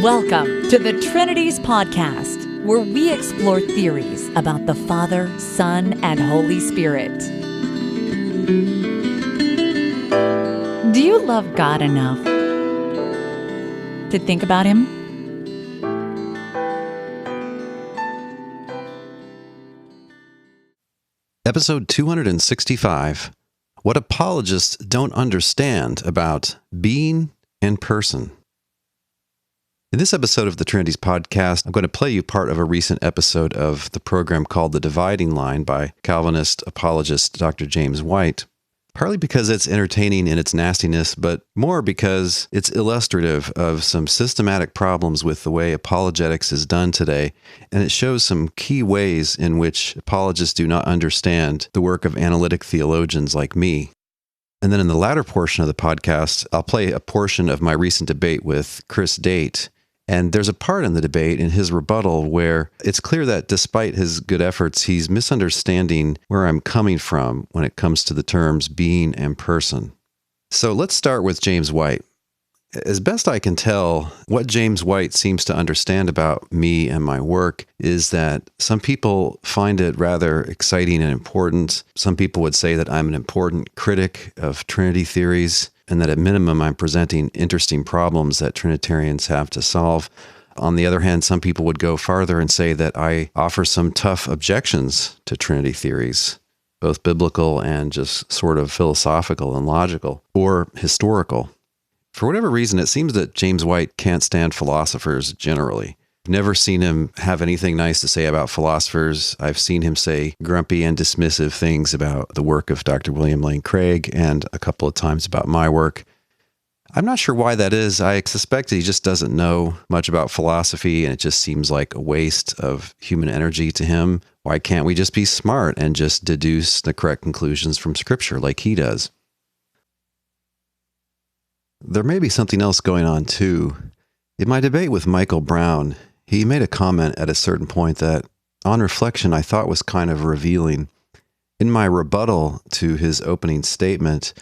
Welcome to the Trinities podcast, where we explore theories about the Father, Son, and Holy Spirit. Do you love God enough to think about Him? Episode 265, What Apologists Don't Understand About Being and Person. In this episode of the Trinities podcast, I'm going to play you part of a recent episode of the program called The Dividing Line by Calvinist apologist Dr. James White, partly because it's entertaining in its nastiness, but more because it's illustrative of some systematic problems with the way apologetics is done today, and it shows some key ways in which apologists do not understand the work of analytic theologians like me. And then in the latter portion of the podcast, I'll play a portion of my recent debate with Chris Date. And there's a part in the debate in his rebuttal where it's clear that despite his good efforts, he's misunderstanding where I'm coming from when it comes to the terms being and person. So let's start with James White. As best I can tell, what James White seems to understand about me and my work is that some people find it rather exciting and important. Some people would say that I'm an important critic of Trinity theories, and that at minimum I'm presenting interesting problems that Trinitarians have to solve. On the other hand, some people would go farther and say that I offer some tough objections to Trinity theories, both biblical and just sort of philosophical and logical, or historical. For whatever reason, it seems that James White can't stand philosophers generally. I've never seen him have anything nice to say about philosophers. I've seen him say grumpy and dismissive things about the work of Dr. William Lane Craig and a couple of times about my work. I'm not sure why that is. I suspect he just doesn't know much about philosophy, and it just seems like a waste of human energy to him. Why can't we just be smart and just deduce the correct conclusions from Scripture like he does? There may be something else going on, too. In my debate with Michael Brown, he made a comment at a certain point that, on reflection, I thought was kind of revealing. In my rebuttal to his opening statement,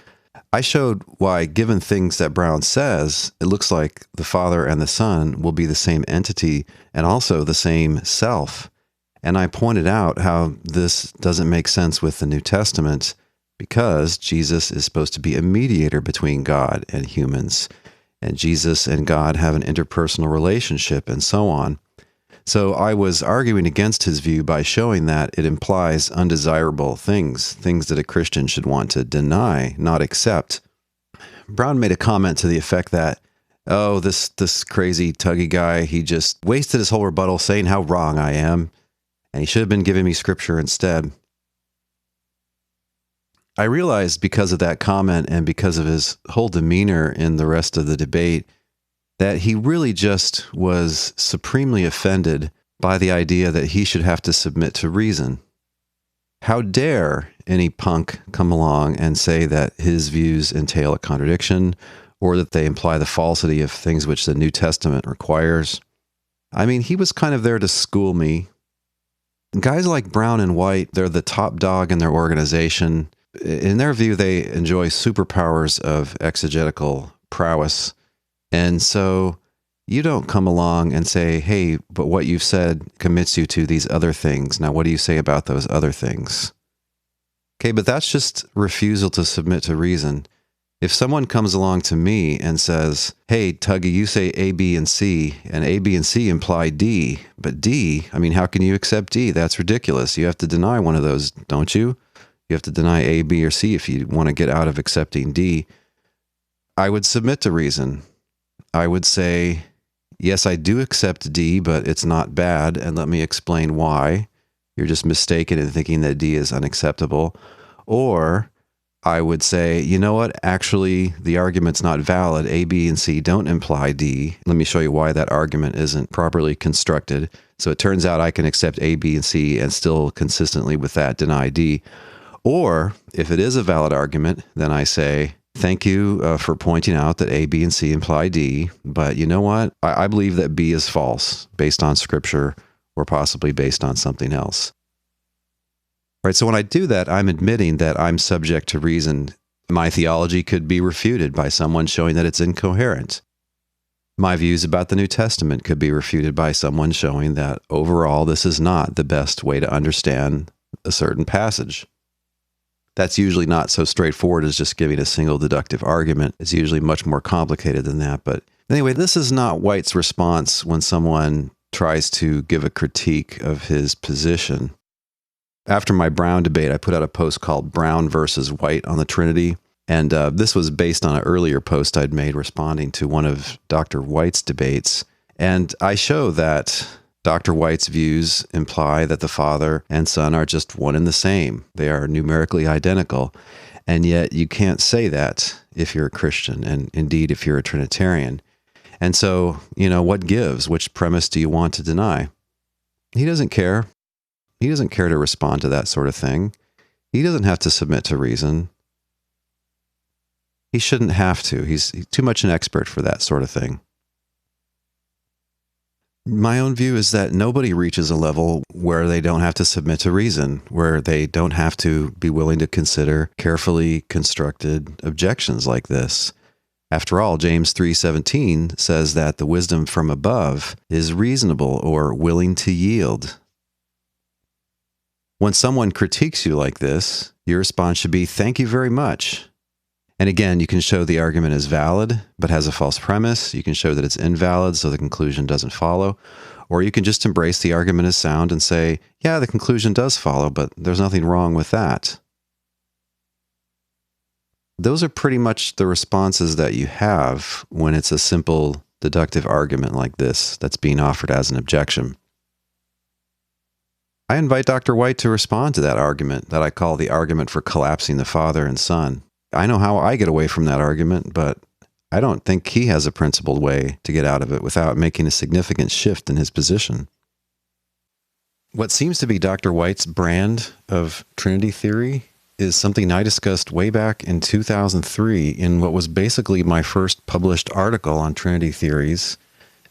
I showed why, given things that Brown says, it looks like the Father and the Son will be the same entity and also the same self. And I pointed out how this doesn't make sense with the New Testament because Jesus is supposed to be a mediator between God and humans, and Jesus and God have an interpersonal relationship, and so on. So I was arguing against his view by showing that it implies undesirable things that a Christian should want to deny, not accept. Brown made a comment to the effect that, oh, this crazy tuggy guy, he just wasted his whole rebuttal saying how wrong I am, and he should have been giving me scripture instead. I realized because of that comment and because of his whole demeanor in the rest of the debate that he really just was supremely offended by the idea that he should have to submit to reason. How dare any punk come along and say that his views entail a contradiction or that they imply the falsity of things which the New Testament requires? I mean, he was kind of there to school me. Guys like Brown and White, they're the top dog in their organization. In their view, they enjoy superpowers of exegetical prowess. And so you don't come along and say, hey, but what you've said commits you to these other things. Now, what do you say about those other things? Okay, but that's just refusal to submit to reason. If someone comes along to me and says, hey, Tuggy, you say A, B, and C, and A, B, and C imply D, but D, I mean, how can you accept D? That's ridiculous. You have to deny one of those, don't you? You have to deny A, B, or C if you want to get out of accepting D. I would submit to reason. I would say, yes, I do accept D, but it's not bad, and let me explain why. You're just mistaken in thinking that D is unacceptable. Or I would say, you know what, actually, the argument's not valid. A, B, and C don't imply D. Let me show you why that argument isn't properly constructed. So it turns out I can accept A, B, and C and still consistently with that deny D. Or, if it is a valid argument, then I say, thank you for pointing out that A, B, and C imply D, but you know what? I believe that B is false, based on Scripture, or possibly based on something else. Right, so when I do that, I'm admitting that I'm subject to reason. My theology could be refuted by someone showing that it's incoherent. My views about the New Testament could be refuted by someone showing that overall this is not the best way to understand a certain passage. That's usually not so straightforward as just giving a single deductive argument. It's usually much more complicated than that. But anyway, this is not White's response when someone tries to give a critique of his position. After my Brown debate, I put out a post called Brown versus White on the Trinity. And this was based on an earlier post I'd made responding to one of Dr. White's debates. And I show that Dr. White's views imply that the Father and Son are just one and the same. They are numerically identical. And yet you can't say that if you're a Christian, and indeed if you're a Trinitarian. And so, what gives? Which premise do you want to deny? He doesn't care. He doesn't care to respond to that sort of thing. He doesn't have to submit to reason. He shouldn't have to. He's too much an expert for that sort of thing. My own view is that nobody reaches a level where they don't have to submit to reason, where they don't have to be willing to consider carefully constructed objections like this. After all, James 3:17 says that the wisdom from above is reasonable or willing to yield. When someone critiques you like this, your response should be, "Thank you very much." And again, you can show the argument is valid, but has a false premise. You can show that it's invalid, so the conclusion doesn't follow. Or you can just embrace the argument as sound and say, yeah, the conclusion does follow, but there's nothing wrong with that. Those are pretty much the responses that you have when it's a simple deductive argument like this that's being offered as an objection. I invite Dr. White to respond to that argument that I call the argument for collapsing the Father and Son. I know how I get away from that argument, but I don't think he has a principled way to get out of it without making a significant shift in his position. What seems to be Dr. White's brand of Trinity theory is something I discussed way back in 2003 in what was basically my first published article on Trinity theories.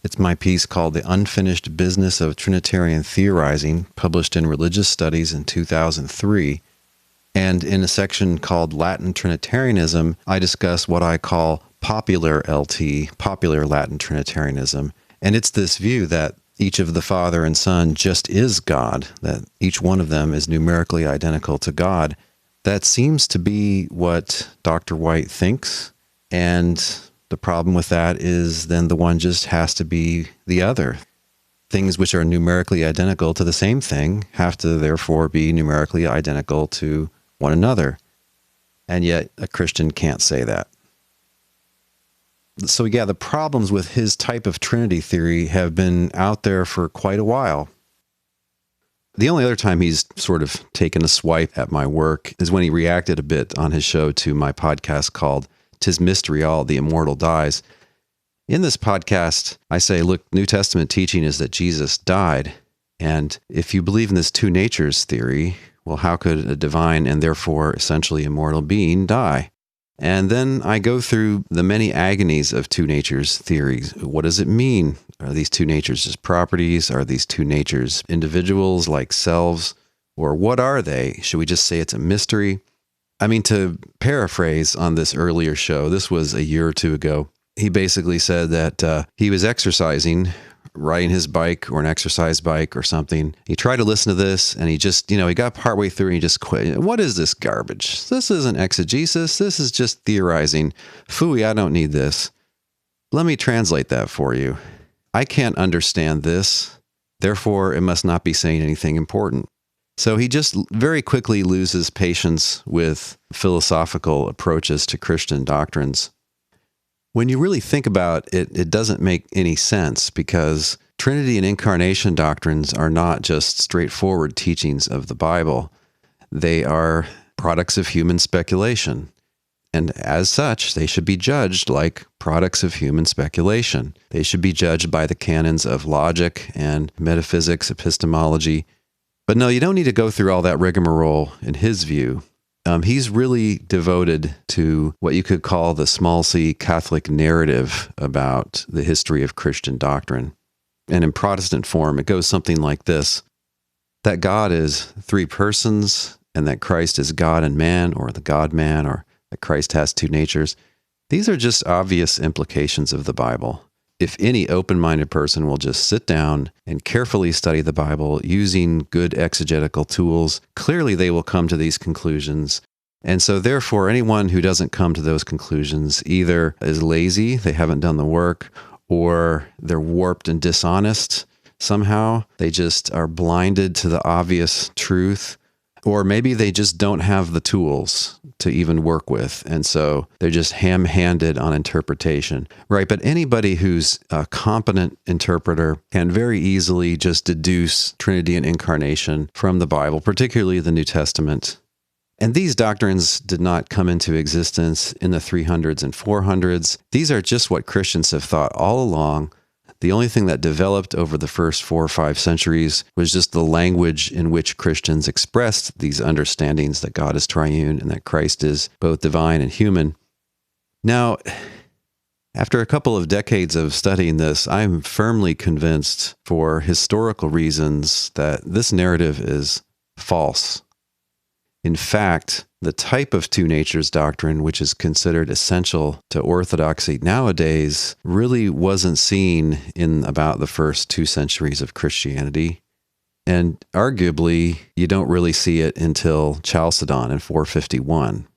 It's my piece called The Unfinished Business of Trinitarian Theorizing, published in Religious Studies in 2003. And in a section called Latin Trinitarianism, I discuss what I call popular LT, popular Latin Trinitarianism. And it's this view that each of the Father and Son just is God, that each one of them is numerically identical to God. That seems to be what Dr. White thinks. And the problem with that is then the one just has to be the other. Things which are numerically identical to the same thing have to therefore be numerically identical to one another. And yet a Christian can't say that. So yeah, the problems with his type of Trinity theory have been out there for quite a while. The only other time he's sort of taken a swipe at my work is when he reacted a bit on his show to my podcast called "'Tis Mystery All, the Immortal Dies." In this podcast, I say, look, New Testament teaching is that Jesus died. And if you believe in this two natures theory, well, how could a divine and therefore essentially immortal being die? And then I go through the many agonies of two natures theories. What does it mean? Are these two natures just properties? Are these two natures individuals like selves? Or what are they? Should we just say it's a mystery? I mean, to paraphrase on this earlier show, this was a year or two ago, he basically said that he was exercising, riding his bike or an exercise bike or something. He tried to listen to this and he just, he got partway through and he just quit. What is this garbage? This isn't exegesis. This is just theorizing. Phooey, I don't need this. Let me translate that for you. I can't understand this. Therefore, it must not be saying anything important. So he just very quickly loses patience with philosophical approaches to Christian doctrines. When you really think about it, it doesn't make any sense because Trinity and Incarnation doctrines are not just straightforward teachings of the Bible. They are products of human speculation. And as such, they should be judged like products of human speculation. They should be judged by the canons of logic and metaphysics, epistemology. But no, you don't need to go through all that rigmarole in his view. He's really devoted to what you could call the small c Catholic narrative about the history of Christian doctrine. And in Protestant form, it goes something like this: that God is three persons, and that Christ is God and man, or the God-man, or that Christ has two natures. These are just obvious implications of the Bible. if any open-minded person will just sit down and carefully study the Bible using good exegetical tools, clearly they will come to these conclusions. And so therefore, anyone who doesn't come to those conclusions either is lazy, they haven't done the work, or they're warped and dishonest somehow. They just are blinded to the obvious truth. Or maybe they just don't have the tools to even work with. And so they're just ham-handed on interpretation, right? But anybody who's a competent interpreter can very easily just deduce Trinity and Incarnation from the Bible, particularly the New Testament. And these doctrines did not come into existence in the 300s and 400s. These are just what Christians have thought all along. The only thing that developed over the first 4 or 5 centuries was just the language in which Christians expressed these understandings that God is triune and that Christ is both divine and human. Now, after a couple of decades of studying this, I'm firmly convinced for historical reasons that this narrative is false. In fact, the type of two natures doctrine, which is considered essential to orthodoxy nowadays, really wasn't seen in about the first 2 centuries of Christianity. And arguably, you don't really see it until Chalcedon in 451.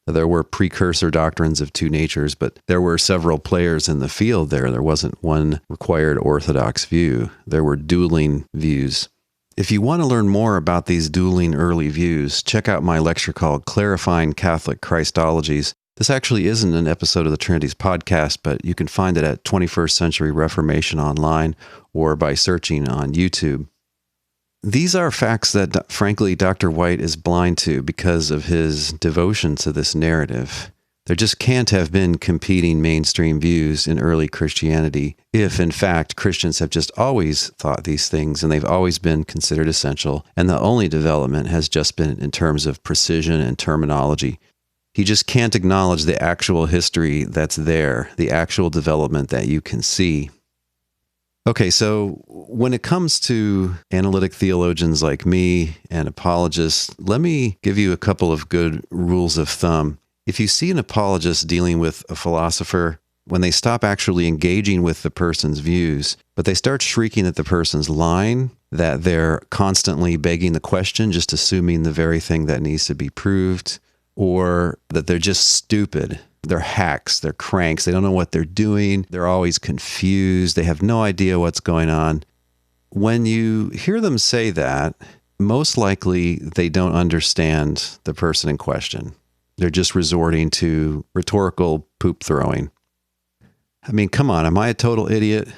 There were precursor doctrines of two natures, but there were several players in the field there. There wasn't one required orthodox view. There were dueling views. If you want to learn more about these dueling early views, check out my lecture called Clarifying Catholic Christologies. This actually isn't an episode of the Trinities podcast, but you can find it at 21st Century Reformation online or by searching on YouTube. These are facts that, frankly, Dr. White is blind to because of his devotion to this narrative. There just can't have been competing mainstream views in early Christianity if, in fact, Christians have just always thought these things and they've always been considered essential, and the only development has just been in terms of precision and terminology. He just can't acknowledge the actual history that's there, the actual development that you can see. Okay, so when it comes to analytic theologians like me and apologists, let me give you a couple of good rules of thumb. If you see an apologist dealing with a philosopher, when they stop actually engaging with the person's views, but they start shrieking at the person's lying, that they're constantly begging the question, just assuming the very thing that needs to be proved, or that they're just stupid. They're hacks, they're cranks, they don't know what they're doing, they're always confused, they have no idea what's going on. When you hear them say that, most likely they don't understand the person in question. They're just resorting to rhetorical poop throwing. I mean, come on, am I a total idiot?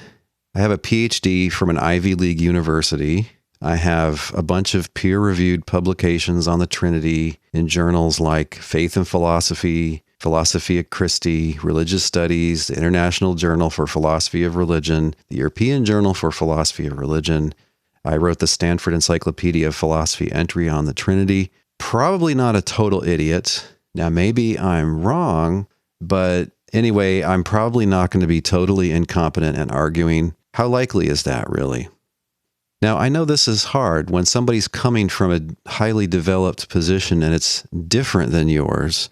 I have a PhD from an Ivy League university. I have a bunch of peer-reviewed publications on the Trinity in journals like Faith and Philosophy, Philosophia Christi, Religious Studies, the International Journal for Philosophy of Religion, the European Journal for Philosophy of Religion. I wrote the Stanford Encyclopedia of Philosophy entry on the Trinity. Probably not a total idiot. Now, maybe I'm wrong, but anyway, I'm probably not going to be totally incompetent and arguing. How likely is that, really? Now, I know this is hard when somebody's coming from a highly developed position and it's different than yours.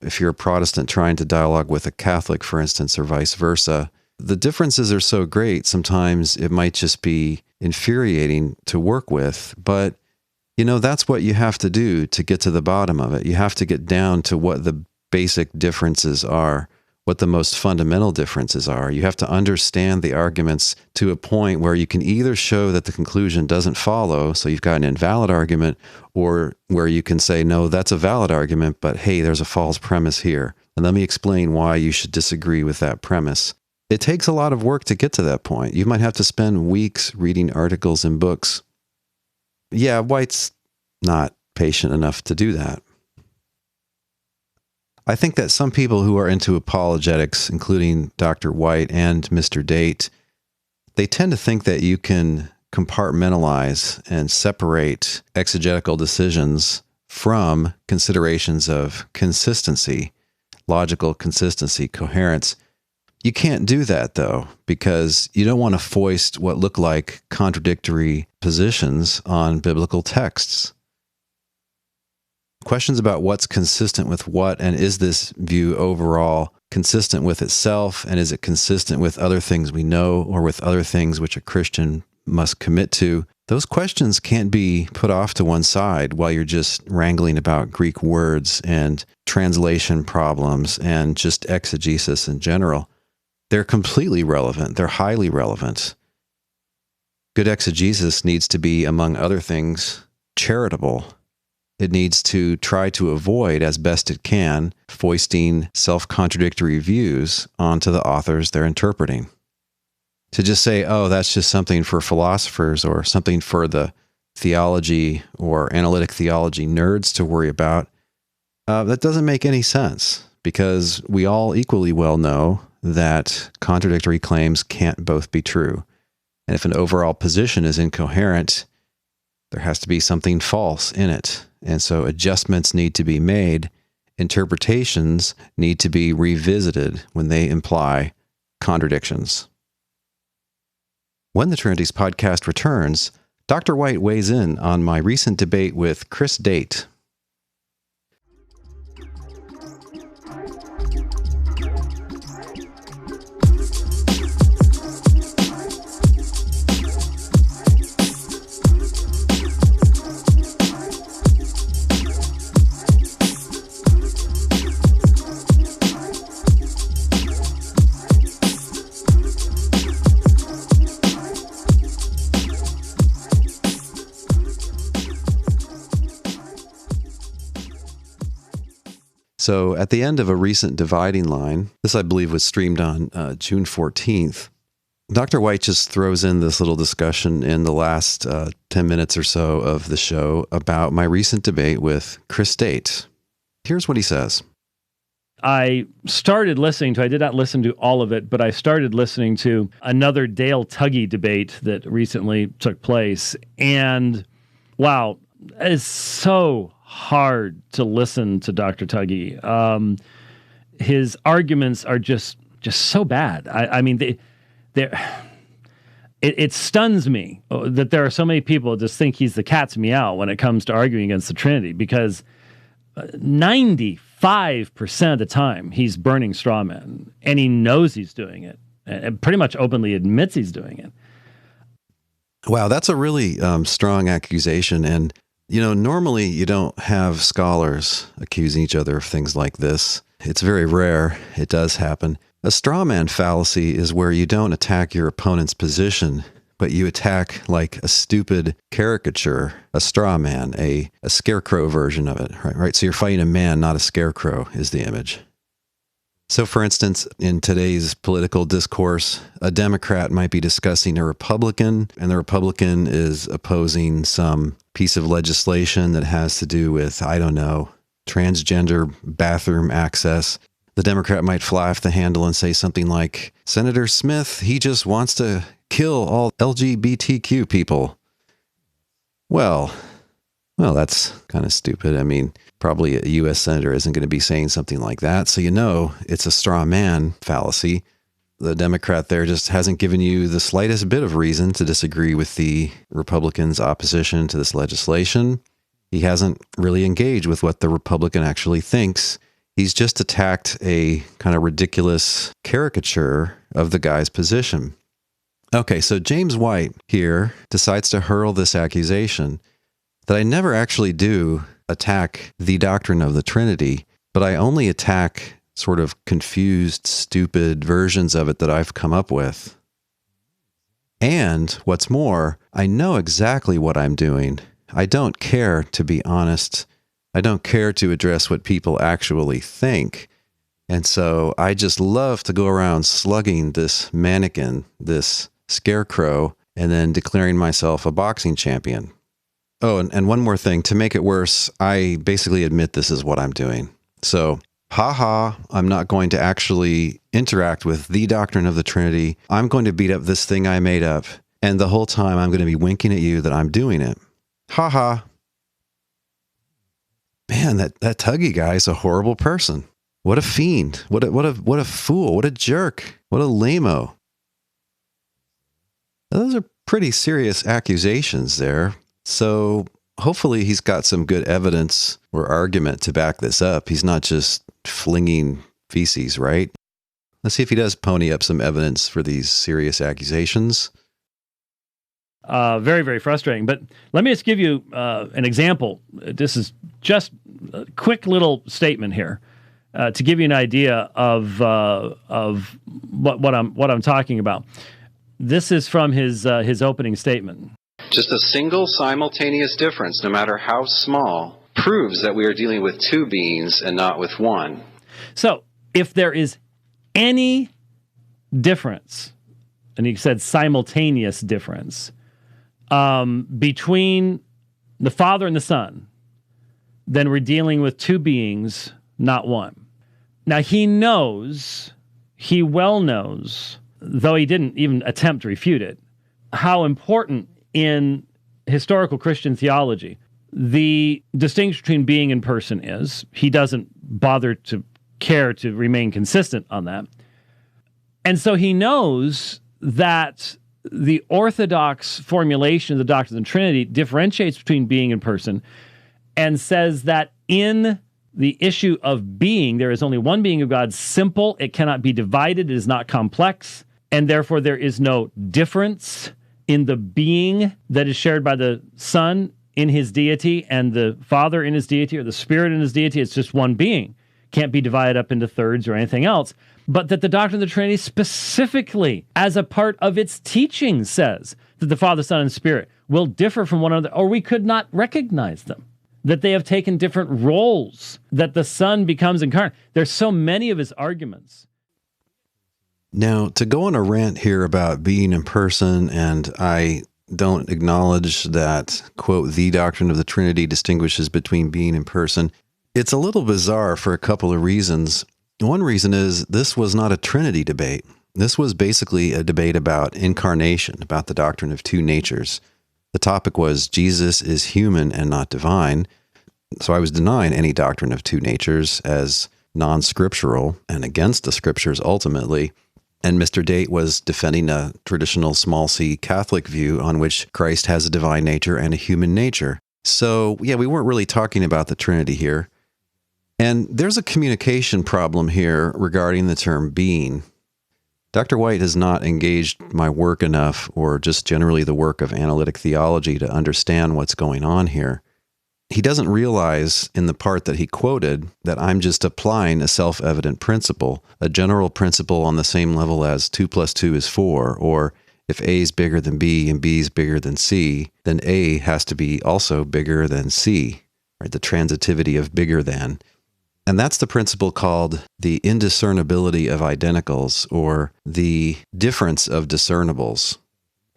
If you're a Protestant trying to dialogue with a Catholic, for instance, or vice versa, the differences are so great, sometimes it might just be infuriating to work with, but you know, that's what you have to do to get to the bottom of it. You have to get down to what the basic differences are, what the most fundamental differences are. You have to understand the arguments to a point where you can either show that the conclusion doesn't follow, so you've got an invalid argument, or where you can say, no, that's a valid argument, but hey, there's a false premise here. And let me explain why you should disagree with that premise. It takes a lot of work to get to that point. You might have to spend weeks reading articles and books. Yeah, White's not patient enough to do that. I think that some people who are into apologetics, including Dr. White and Mr. Date, they tend to think that you can compartmentalize and separate exegetical decisions from considerations of consistency, logical consistency, coherence. You can't do that, though, because you don't want to foist what look like contradictory positions on biblical texts. Questions about what's consistent with what and is this view overall consistent with itself? And is it consistent with other things we know or with other things which a Christian must commit to? Those questions can't be put off to one side while you're just wrangling about Greek words and translation problems and just exegesis in general. They're completely relevant. They're highly relevant. Good exegesis needs to be, among other things, charitable. It needs to try to avoid, as best it can, foisting self-contradictory views onto the authors they're interpreting. To just say, oh, that's just something for philosophers or something for the theology or analytic theology nerds to worry about, that doesn't make any sense, because we all equally well know that contradictory claims can't both be true. And if an overall position is incoherent, there has to be something false in it. And so adjustments need to be made. Interpretations need to be revisited when they imply contradictions. When the Trinities podcast returns, Dr. White weighs in on my recent debate with Chris Date. So at the end of a recent dividing line, this I believe was streamed on June 14th, Dr. White just throws in this little discussion in the last 10 minutes or so of the show about my recent debate with Chris Date. Here's what he says. I started listening to, I did not listen to all of it, but I started listening to another Dale Tuggy debate that recently took place. And wow, it's so hard to listen to Dr. Tuggy. His arguments are just so bad. I mean, it stuns me that there are so many people that just think he's the cat's meow when it comes to arguing against the Trinity, because 95% of the time he's burning straw men, and he knows he's doing it, and pretty much openly admits he's doing it. Wow, that's a really strong accusation. And you know, normally you don't have scholars accusing each other of things like this. It's very rare. It does happen. A straw man fallacy is where you don't attack your opponent's position, but you attack like a stupid caricature, a straw man, a scarecrow version of it, right? So you're fighting a man, not a scarecrow, is the image. So for instance, in today's political discourse, a Democrat might be discussing a Republican, and the Republican is opposing some piece of legislation that has to do with, I don't know, transgender bathroom access. The Democrat might fly off the handle and say something like, Senator Smith, he just wants to kill all LGBTQ people. Well, that's kind of stupid. I mean, probably a U.S. senator isn't going to be saying something like that. So you know it's a straw man fallacy. The Democrat there just hasn't given you the slightest bit of reason to disagree with the Republicans' opposition to this legislation. He hasn't really engaged with what the Republican actually thinks. He's just attacked a kind of ridiculous caricature of the guy's position. Okay, so James White here decides to hurl this accusation that I never actually do attack the doctrine of the Trinity, but I only attack sort of confused, stupid versions of it that I've come up with. And what's more, I know exactly what I'm doing. I don't care, to be honest. I don't care to address what people actually think. And so I just love to go around slugging this mannequin, this scarecrow, and then declaring myself a boxing champion. Oh, and one more thing. To make it worse, I basically admit this is what I'm doing. So, I'm not going to actually interact with the doctrine of the Trinity. I'm going to beat up this thing I made up. And the whole time I'm going to be winking at you that I'm doing it. Man, that Tuggy guy is a horrible person. What a fiend. What a fool. What a jerk. What a lame-o. Those are pretty serious accusations there. So hopefully he's got some good evidence or argument to back this up. He's not just flinging feces, right? Let's see if he does pony up some evidence for these serious accusations. Very, very frustrating. But let me just give you an example. This is just a quick little statement here to give you an idea of what I'm talking about. This is from his opening statement. Just a single simultaneous difference, no matter how small, proves that we are dealing with two beings and not with one. So, if there is any difference, and he said simultaneous difference, between the Father and the Son, then we're dealing with two beings, not one. Now, he well knows, though he didn't even attempt to refute it, how important in historical Christian theology the distinction between being and person is. He doesn't bother to care to remain consistent on that. And so he knows that the orthodox formulation of the doctrine of the Trinity differentiates between being and person and says that in the issue of being, there is only one being of God, simple, it cannot be divided, it is not complex, and therefore there is no difference in the being that is shared by the Son in his deity and the Father in his deity or the Spirit in his deity. It's just one being. Can't be divided up into thirds or anything else. But that the doctrine of the Trinity specifically, as a part of its teaching, says that the Father, Son, and Spirit will differ from one another, or we could not recognize them. That they have taken different roles, that the Son becomes incarnate. There's so many of his arguments. Now, to go on a rant here about being in person, and I don't acknowledge that, quote, the doctrine of the Trinity distinguishes between being and person, it's a little bizarre for a couple of reasons. One reason is this was not a Trinity debate. This was basically a debate about incarnation, about the doctrine of two natures. The topic was Jesus is human and not divine. So I was denying any doctrine of two natures as non-scriptural and against the scriptures ultimately. And Mr. Date was defending a traditional small c Catholic view on which Christ has a divine nature and a human nature. So yeah, we weren't really talking about the Trinity here. And there's a communication problem here regarding the term being. Dr. White has not engaged my work enough, or just generally the work of analytic theology, to understand what's going on here. He doesn't realize in the part that he quoted that I'm just applying a self-evident principle, a general principle on the same level as 2 + 2 is 4, or if A is bigger than B and B is bigger than C, then A has to be also bigger than C, right? The transitivity of bigger than. And that's the principle called the indiscernibility of identicals, or the difference of discernibles.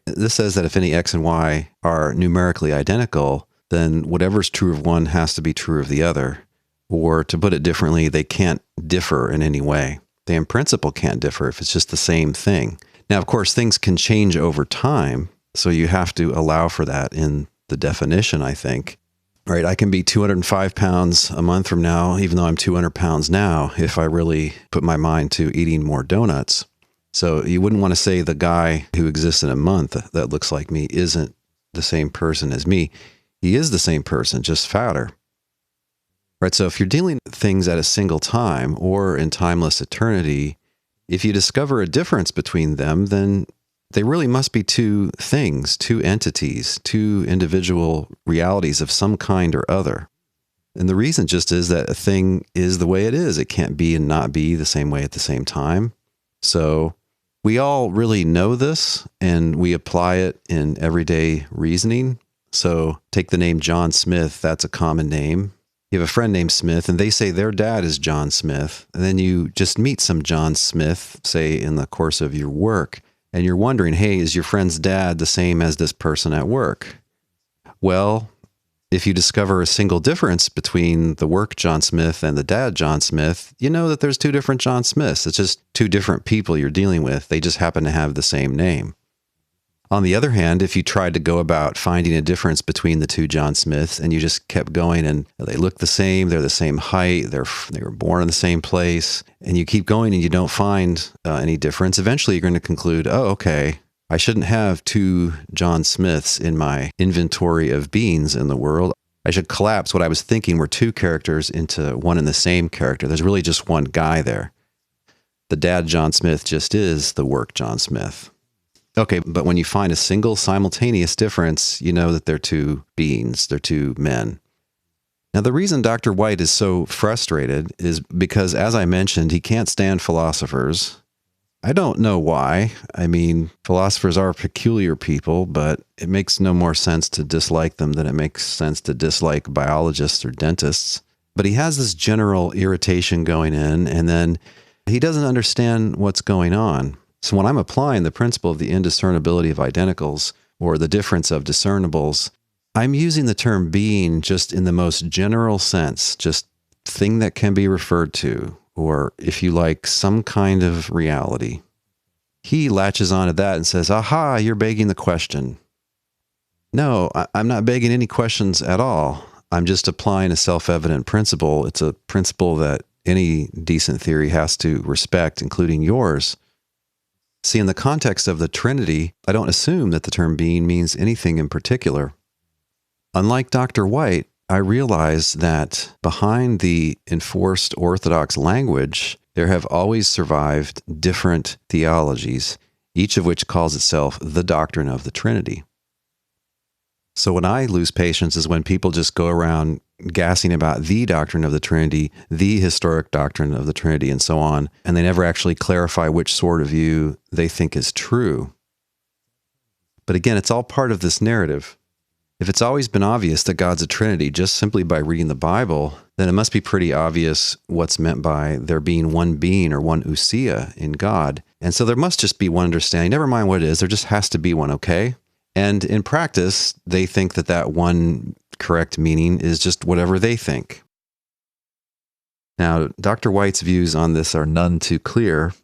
This says that if any x and y are numerically identical, then whatever's true of one has to be true of the other. Or to put it differently, they can't differ in any way. They in principle can't differ if it's just the same thing. Now, of course, things can change over time, so you have to allow for that in the definition, I think. Right, I can be 205 pounds a month from now, even though I'm 200 pounds now, if I really put my mind to eating more donuts. So you wouldn't want to say the guy who exists in a month that looks like me isn't the same person as me. He is the same person, just fatter. Right, so if you're dealing with things at a single time or in timeless eternity, if you discover a difference between them, then they really must be two things, two entities, two individual realities of some kind or other. And the reason just is that a thing is the way it is. It can't be and not be the same way at the same time. So we all really know this, and we apply it in everyday reasoning. So take the name John Smith. That's a common name. You have a friend named Smith, and they say their dad is John Smith. And then you just meet some John Smith, say in the course of your work, and you're wondering, hey, is your friend's dad the same as this person at work? Well, if you discover a single difference between the work John Smith and the dad John Smith, you know that there's two different John Smiths. It's just two different people you're dealing with. They just happen to have the same name. On the other hand, if you tried to go about finding a difference between the two John Smiths and you just kept going and they look the same, they're the same height, they were born in the same place, and you keep going and you don't find any difference, eventually you're going to conclude, oh, okay, I shouldn't have two John Smiths in my inventory of beings in the world. I should collapse what I was thinking were two characters into one and the same character. There's really just one guy there. The dad John Smith just is the work John Smith. Okay, but when you find a single simultaneous difference, you know that they're two beings, they're two men. Now, the reason Dr. White is so frustrated is because, as I mentioned, he can't stand philosophers. I don't know why. I mean, philosophers are peculiar people, but it makes no more sense to dislike them than it makes sense to dislike biologists or dentists. But he has this general irritation going in, and then he doesn't understand what's going on. So when I'm applying the principle of the indiscernibility of identicals, or the difference of discernibles, I'm using the term being just in the most general sense, just thing that can be referred to, or if you like, some kind of reality. He latches onto that and says, aha, you're begging the question. No, I'm not begging any questions at all. I'm just applying a self-evident principle. It's a principle that any decent theory has to respect, including yours. See, in the context of the Trinity, I don't assume that the term being means anything in particular. Unlike Dr. White, I realize that behind the enforced orthodox language, there have always survived different theologies, each of which calls itself the doctrine of the Trinity. So when I lose patience is when people just go around gassing about the doctrine of the Trinity, the historic doctrine of the Trinity, and so on, and they never actually clarify which sort of view they think is true. But again, it's all part of this narrative. If it's always been obvious that God's a Trinity just simply by reading the Bible, then it must be pretty obvious what's meant by there being one being or one ousia in God. And so there must just be one understanding. Never mind what it is, there just has to be one, okay? And in practice, they think that that one correct meaning is just whatever they think. Now, Dr. White's views on this are none too clear.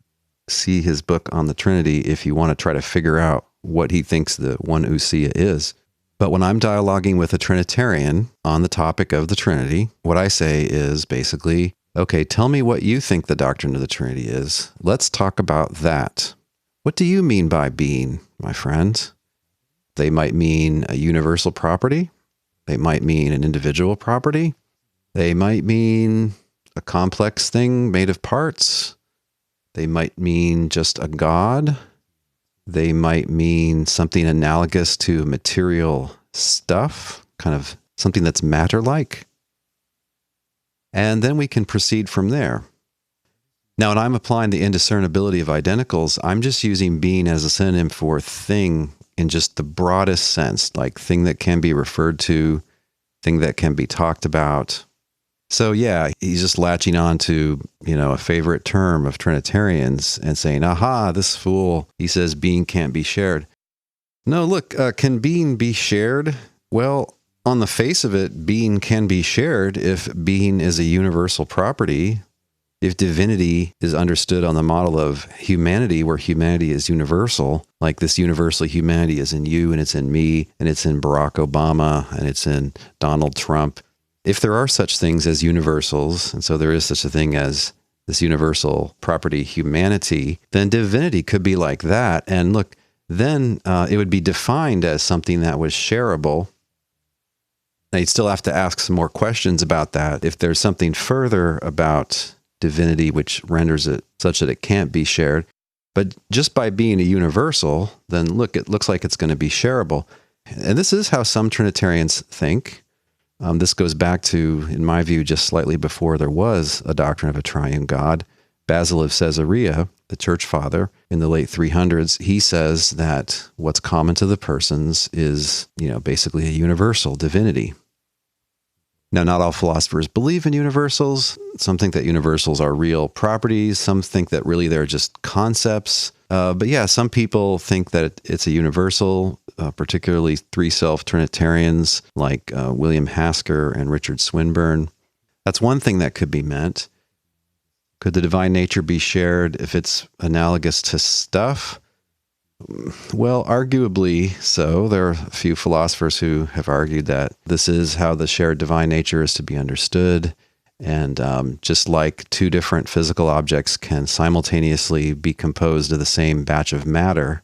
See his book on the Trinity if you want to try to figure out what he thinks the one ousia is. But when I'm dialoguing with a Trinitarian on the topic of the Trinity, what I say is basically, okay, tell me what you think the doctrine of the Trinity is. Let's talk about that. What do you mean by being, my friend? They might mean a universal property. They might mean an individual property. They might mean a complex thing made of parts. They might mean just a God. They might mean something analogous to material stuff, kind of something that's matter-like. And then we can proceed from there. Now, when I'm applying the indiscernibility of identicals, I'm just using being as a synonym for thing in just the broadest sense, like thing that can be referred to, thing that can be talked about. So yeah, he's just latching on to, a favorite term of Trinitarians and saying, aha, this fool, he says being can't be shared. No, look, can being be shared? Well, on the face of it, being can be shared if being is a universal property. If divinity is understood on the model of humanity, where humanity is universal, like this universal humanity is in you and it's in me and it's in Barack Obama and it's in Donald Trump. If there are such things as universals, and so there is such a thing as this universal property humanity, then divinity could be like that. And look, then it would be defined as something that was shareable. Now, you'd still have to ask some more questions about that. If there's something further about divinity which renders it such that it can't be shared. But just by being a universal, then look, it looks like it's going to be shareable. And this is how some Trinitarians think. This goes back to, in my view, just slightly before there was a doctrine of a triune God. Basil of Caesarea, the church father in the late 300s, he says that what's common to the persons is, basically a universal divinity. Now, not all philosophers believe in universals. Some think that universals are real properties. Some think that really they're just concepts. But yeah, some people think that it's a universal, particularly three-self Trinitarians like William Hasker and Richard Swinburne. That's one thing that could be meant. Could the divine nature be shared if it's analogous to stuff? Well, arguably so. There are a few philosophers who have argued that this is how the shared divine nature is to be understood. And just like two different physical objects can simultaneously be composed of the same batch of matter,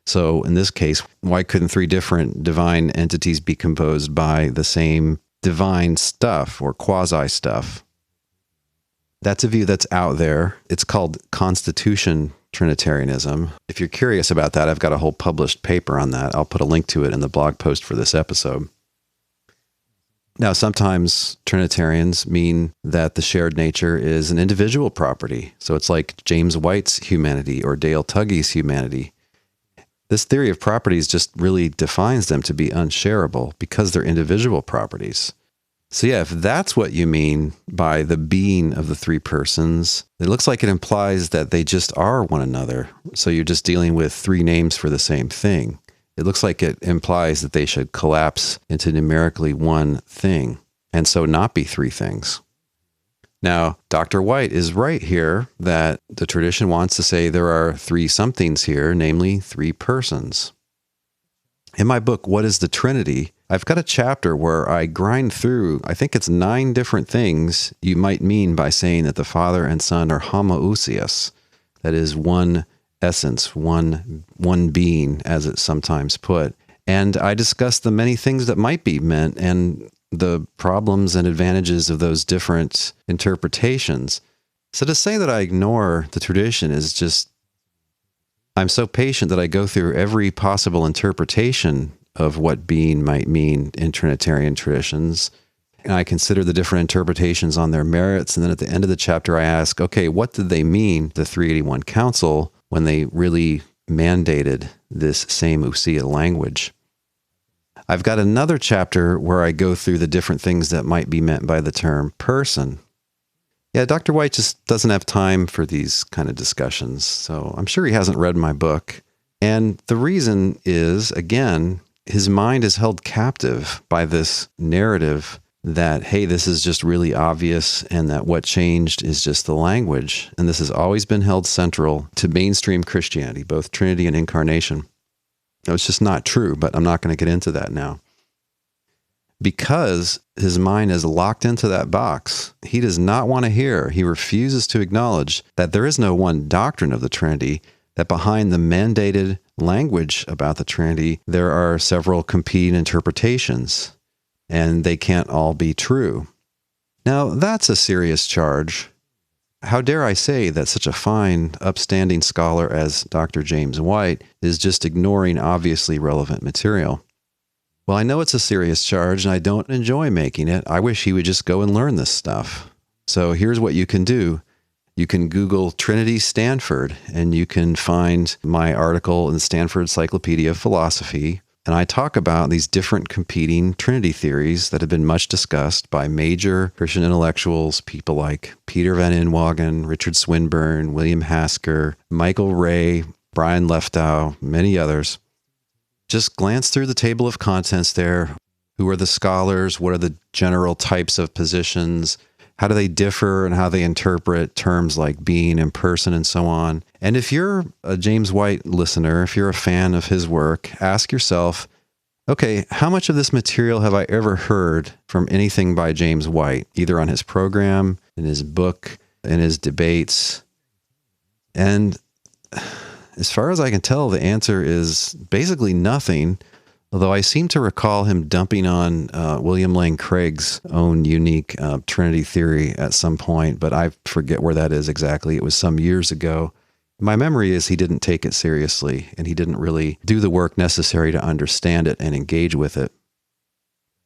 so in this case, why couldn't three different divine entities be composed by the same divine stuff or quasi-stuff? That's a view that's out there. It's called Constitution Trinitarianism. If you're curious about that, I've got a whole published paper on that. I'll put a link to it in the blog post for this episode. Now, sometimes Trinitarians mean that the shared nature is an individual property. So it's like James White's humanity or Dale Tuggy's humanity. This theory of properties just really defines them to be unshareable because they're individual properties. So yeah, if that's what you mean by the being of the three persons, it looks like it implies that they just are one another. So you're just dealing with three names for the same thing. It looks like it implies that they should collapse into numerically one thing, and so not be three things. Now, Dr. White is right here that the tradition wants to say there are three somethings here, namely three persons. In my book, What is the Trinity? I've got a chapter where I grind through, I think it's 9 different things you might mean by saying that the Father and Son are homoousios, that is one essence, one being, as it's sometimes put. And I discuss the many things that might be meant and the problems and advantages of those different interpretations. So to say that I ignore the tradition is just, I'm so patient that I go through every possible interpretation of what being might mean in Trinitarian traditions. And I consider the different interpretations on their merits. And then at the end of the chapter, I ask, okay, what did they mean, the 381 Council, when they really mandated this same ousia language? I've got another chapter where I go through the different things that might be meant by the term person. Yeah, Dr. White just doesn't have time for these kind of discussions, so I'm sure he hasn't read my book. And the reason is, again, his mind is held captive by this narrative that, hey, this is just really obvious and that what changed is just the language. And this has always been held central to mainstream Christianity, both Trinity and Incarnation. No, it's just not true, but I'm not going to get into that now. Because his mind is locked into that box, he does not want to hear, he refuses to acknowledge that there is no one doctrine of the Trinity, that behind the mandated language about the Trinity, there are several competing interpretations, and they can't all be true. Now, that's a serious charge. How dare I say that such a fine, upstanding scholar as Dr. James White is just ignoring obviously relevant material? Well, I know it's a serious charge, and I don't enjoy making it. I wish he would just go and learn this stuff. So here's what you can do. You can Google Trinity Stanford, and you can find my article in the Stanford Encyclopedia of Philosophy. And I talk about these different competing Trinity theories that have been much discussed by major Christian intellectuals, people like Peter Van Inwagen, Richard Swinburne, William Hasker, Michael Ray, Brian Leftow, many others. Just glance through the table of contents there. Who are the scholars? What are the general types of positions? How do they differ and how they interpret terms like being and person and so on? And if you're a James White listener, if you're a fan of his work, ask yourself, okay, how much of this material have I ever heard from anything by James White, either on his program, in his book, in his debates? And as far as I can tell, the answer is basically nothing, although I seem to recall him dumping on William Lane Craig's own unique Trinity theory at some point, but I forget where that is exactly. It was some years ago. My memory is he didn't take it seriously, and he didn't really do the work necessary to understand it and engage with it.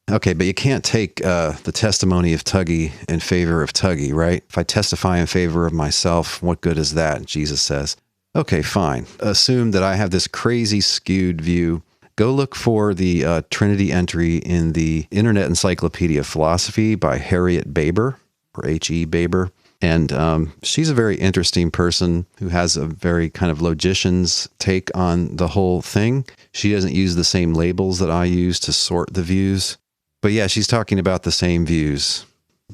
Okay, but you can't take the testimony of Tuggy in favor of Tuggy, right? If I testify in favor of myself, what good is that? Jesus says. Okay, fine. Assume that I have this crazy skewed view. Go look for the Trinity entry in the Internet Encyclopedia of Philosophy by Harriet Baber, or H.E. Baber. And she's a very interesting person who has a very kind of logician's take on the whole thing. She doesn't use the same labels that I use to sort the views. But yeah, she's talking about the same views,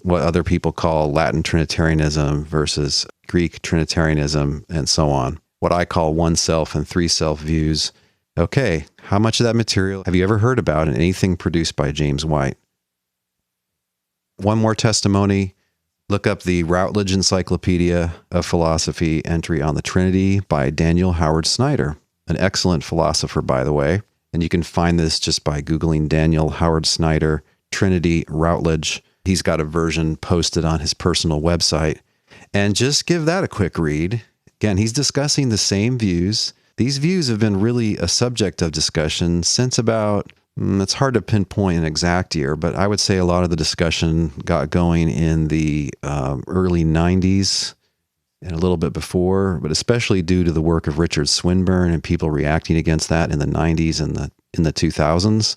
what other people call Latin Trinitarianism versus Greek Trinitarianism, and so on. What I call one self and three self views. Okay, how much of that material have you ever heard about in anything produced by James White? One more testimony. Look up the Routledge Encyclopedia of Philosophy entry on the Trinity by Daniel Howard Snyder, an excellent philosopher, by the way. And you can find this just by Googling Daniel Howard Snyder, Trinity, Routledge. He's got a version posted on his personal website. And just give that a quick read. Again, he's discussing the same views. These views have been really a subject of discussion since about, it's hard to pinpoint an exact year, but I would say a lot of the discussion got going in the early 90s and a little bit before, but especially due to the work of Richard Swinburne and people reacting against that in the 90s and in the 2000s.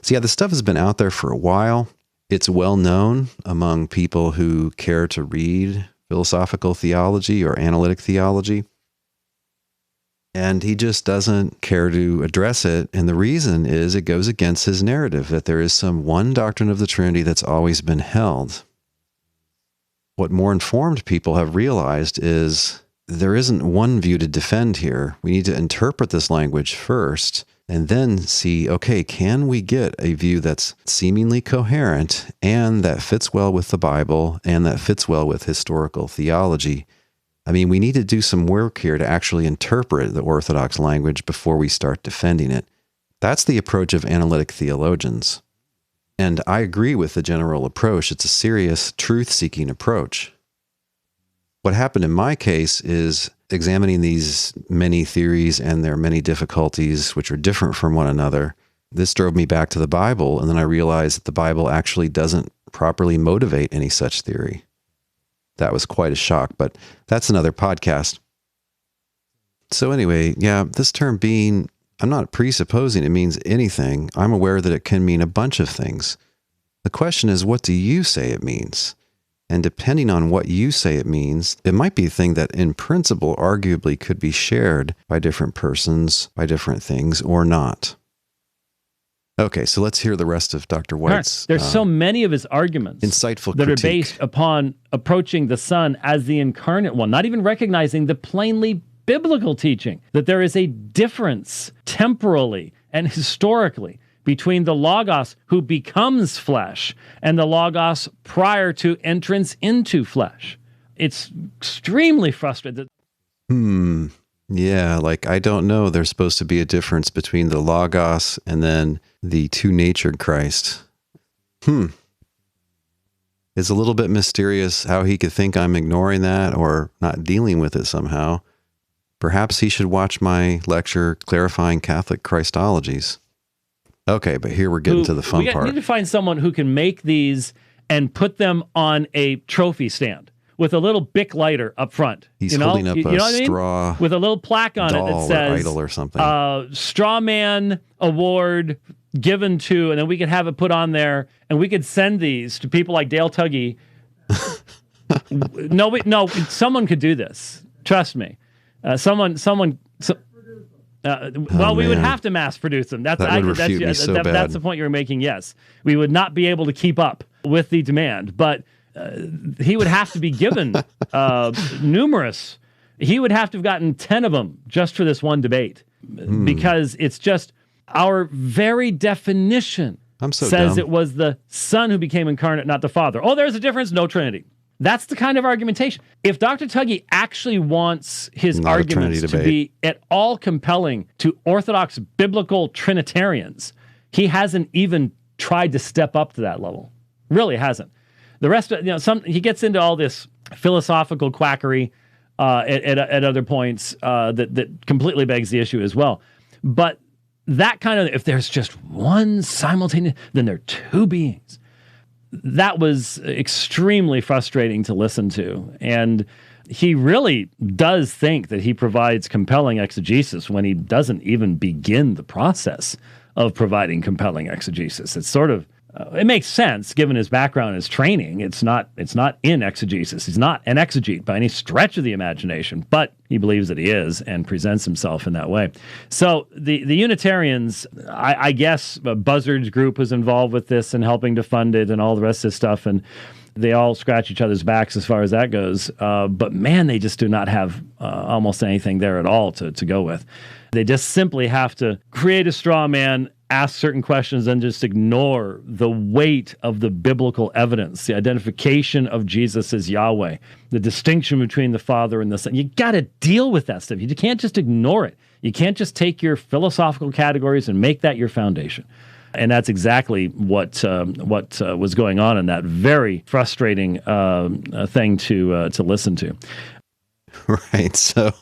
So yeah, this stuff has been out there for a while. It's well known among people who care to read philosophical theology or analytic theology. And he just doesn't care to address it. And the reason is it goes against his narrative that there is some one doctrine of the Trinity that's always been held. What more informed people have realized is there isn't one view to defend here. We need to interpret this language first and then see, okay, can we get a view that's seemingly coherent and that fits well with the Bible and that fits well with historical theology? I mean, we need to do some work here to actually interpret the Orthodox language before we start defending it. That's the approach of analytic theologians. And I agree with the general approach. It's a serious truth-seeking approach. What happened in my case is examining these many theories and their many difficulties, which are different from one another. This drove me back to the Bible, and then I realized that the Bible actually doesn't properly motivate any such theory. That was quite a shock, but that's another podcast. So anyway, yeah, this term being, I'm not presupposing it means anything. I'm aware that it can mean a bunch of things. The question is, what do you say it means? And depending on what you say it means, it might be a thing that in principle arguably could be shared by different persons, by different things, or not. Okay, so let's hear the rest of Dr. White's... There's so many of his arguments insightful that critique. Are based upon approaching the Son as the incarnate one, not even recognizing the plainly biblical teaching, that there is a difference temporally and historically between the Logos who becomes flesh and the Logos prior to entrance into flesh. It's extremely frustrating. Yeah, like, I don't know. There's supposed to be a difference between the Logos and then the two-natured Christ. It's a little bit mysterious how he could think I'm ignoring that or not dealing with it somehow. Perhaps he should watch my lecture, Clarifying Catholic Christologies. Okay, but here we're getting to the fun part. We need to find someone who can make these and put them on a trophy stand with a little Bic lighter up front. He's holding up a straw with a little plaque on it that says idol or something. Straw Man Award given to, and then we could have it put on there, and we could send these to people like Dale Tuggy. No, someone could do this. Trust me. We would have to mass produce them. That's the point you're making. Yes, we would not be able to keep up with the demand, but he would have to be given numerous. He would have to have gotten 10 of them just for this one debate, because it's just our very definition says it was the Son who became incarnate, not the Father. Oh, there's a difference. No Trinity. That's the kind of argumentation. If Dr. Tuggy actually wants his arguments to be at all compelling to Orthodox biblical Trinitarians, he hasn't even tried to step up to that level. Really hasn't. The rest of, he gets into all this philosophical quackery at other points that completely begs the issue as well. But that kind of, if there's just one simultaneous, then there are two beings. That was extremely frustrating to listen to. And he really does think that he provides compelling exegesis when he doesn't even begin the process of providing compelling exegesis. It's sort of, it makes sense given his background and his training. It's not in exegesis. He's not an exegete by any stretch of the imagination, but he believes that he is and presents himself in that way. So the Unitarians, I guess Buzzard's group was involved with this and helping to fund it and all the rest of this stuff, and they all scratch each other's backs as far as that goes. But man, they just do not have almost anything there at all to go with. They just simply have to create a straw man, ask certain questions, and just ignore the weight of the biblical evidence, the identification of Jesus as Yahweh, the distinction between the Father and the Son. You got to deal with that stuff. You can't just ignore it. You can't just take your philosophical categories and make that your foundation. And that's exactly what was going on in that very frustrating thing to listen to. Right. So,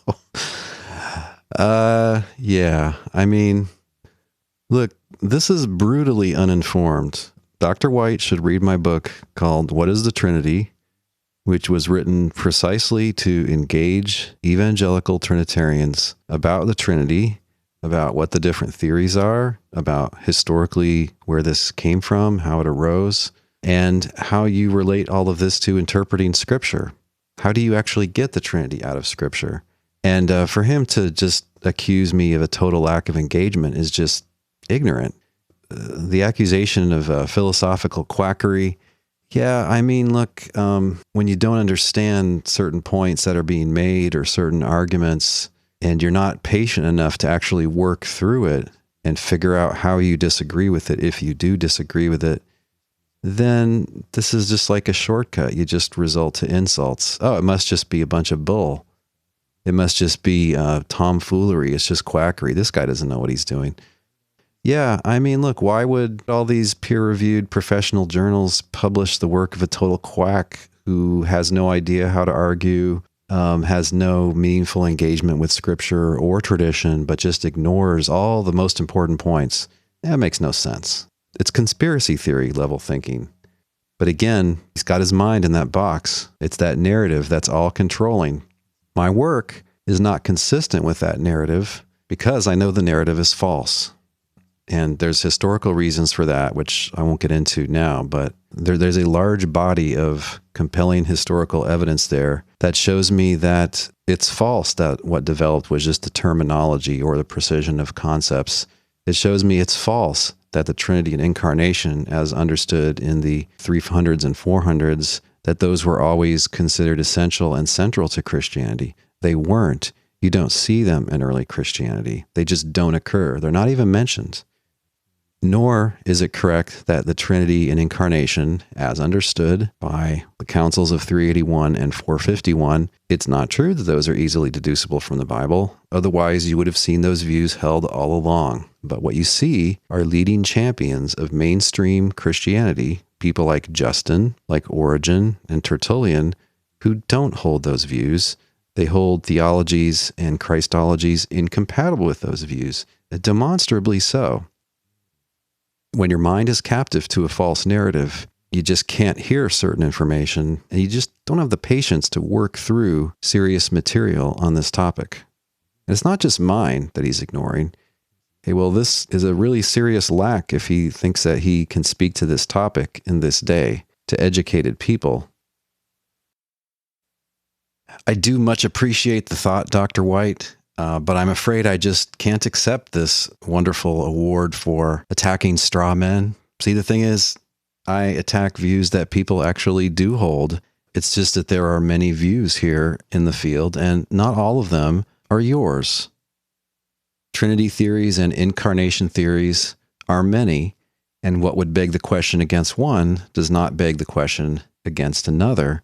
yeah. I mean, look, this is brutally uninformed. Dr. White should read my book called What is the Trinity?, which was written precisely to engage evangelical Trinitarians about the Trinity, about what the different theories are, about historically where this came from, how it arose, and how you relate all of this to interpreting Scripture. How do you actually get the Trinity out of Scripture? And for him to just accuse me of a total lack of engagement is just ignorant. The accusation of philosophical quackery, yeah, I mean, look, when you don't understand certain points that are being made or certain arguments, and you're not patient enough to actually work through it and figure out how you disagree with it, if you do disagree with it, then this is just like a shortcut. You just result to insults. Oh, it must just be a bunch of bull. It must just be tomfoolery. It's just quackery. This guy doesn't know what he's doing. Yeah, I mean, look, why would all these peer-reviewed professional journals publish the work of a total quack who has no idea how to argue, has no meaningful engagement with Scripture or tradition, but just ignores all the most important points? That makes no sense. It's conspiracy theory level thinking. But again, he's got his mind in that box. It's that narrative that's all controlling. My work is not consistent with that narrative because I know the narrative is false. And there's historical reasons for that, which I won't get into now, but there's a large body of compelling historical evidence there that shows me that it's false that what developed was just the terminology or the precision of concepts. It shows me it's false that the Trinity and Incarnation, as understood in the 300s and 400s, that those were always considered essential and central to Christianity. They weren't. You don't see them in early Christianity. They just don't occur. They're not even mentioned. Nor is it correct that the Trinity and Incarnation, as understood by the councils of 381 and 451, it's not true that those are easily deducible from the Bible. Otherwise, you would have seen those views held all along. But what you see are leading champions of mainstream Christianity, people like Justin, like Origen, and Tertullian, who don't hold those views. They hold theologies and Christologies incompatible with those views, demonstrably so. When your mind is captive to a false narrative, you just can't hear certain information, and you just don't have the patience to work through serious material on this topic. And it's not just mine that he's ignoring. Hey, well, this is a really serious lack if he thinks that he can speak to this topic in this day to educated people. I do much appreciate the thought, Dr. White. But I'm afraid I just can't accept this wonderful award for attacking straw men. See, the thing is, I attack views that people actually do hold. It's just that there are many views here in the field, and not all of them are yours. Trinity theories and incarnation theories are many, and what would beg the question against one does not beg the question against another.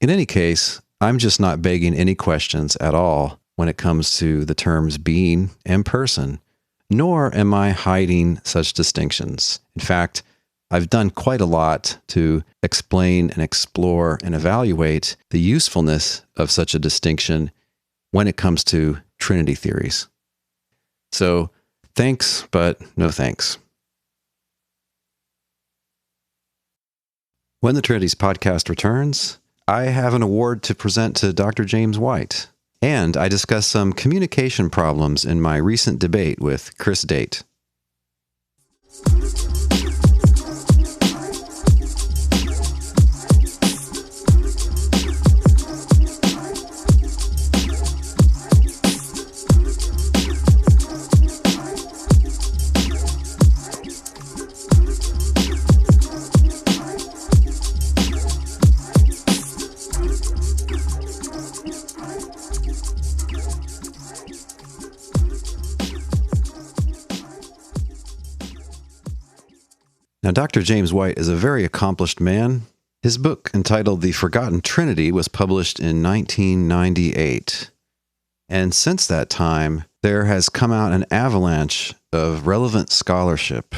In any case, I'm just not begging any questions at all when it comes to the terms being and person, nor am I hiding such distinctions. In fact, I've done quite a lot to explain and explore and evaluate the usefulness of such a distinction when it comes to Trinity theories. So, thanks, but no thanks. When the Trinities podcast returns, I have an award to present to Dr. James White. And I discuss some communication problems in my recent debate with Chris Date. Now, Dr. James White is a very accomplished man. His book, entitled The Forgotten Trinity, was published in 1998. And since that time, there has come out an avalanche of relevant scholarship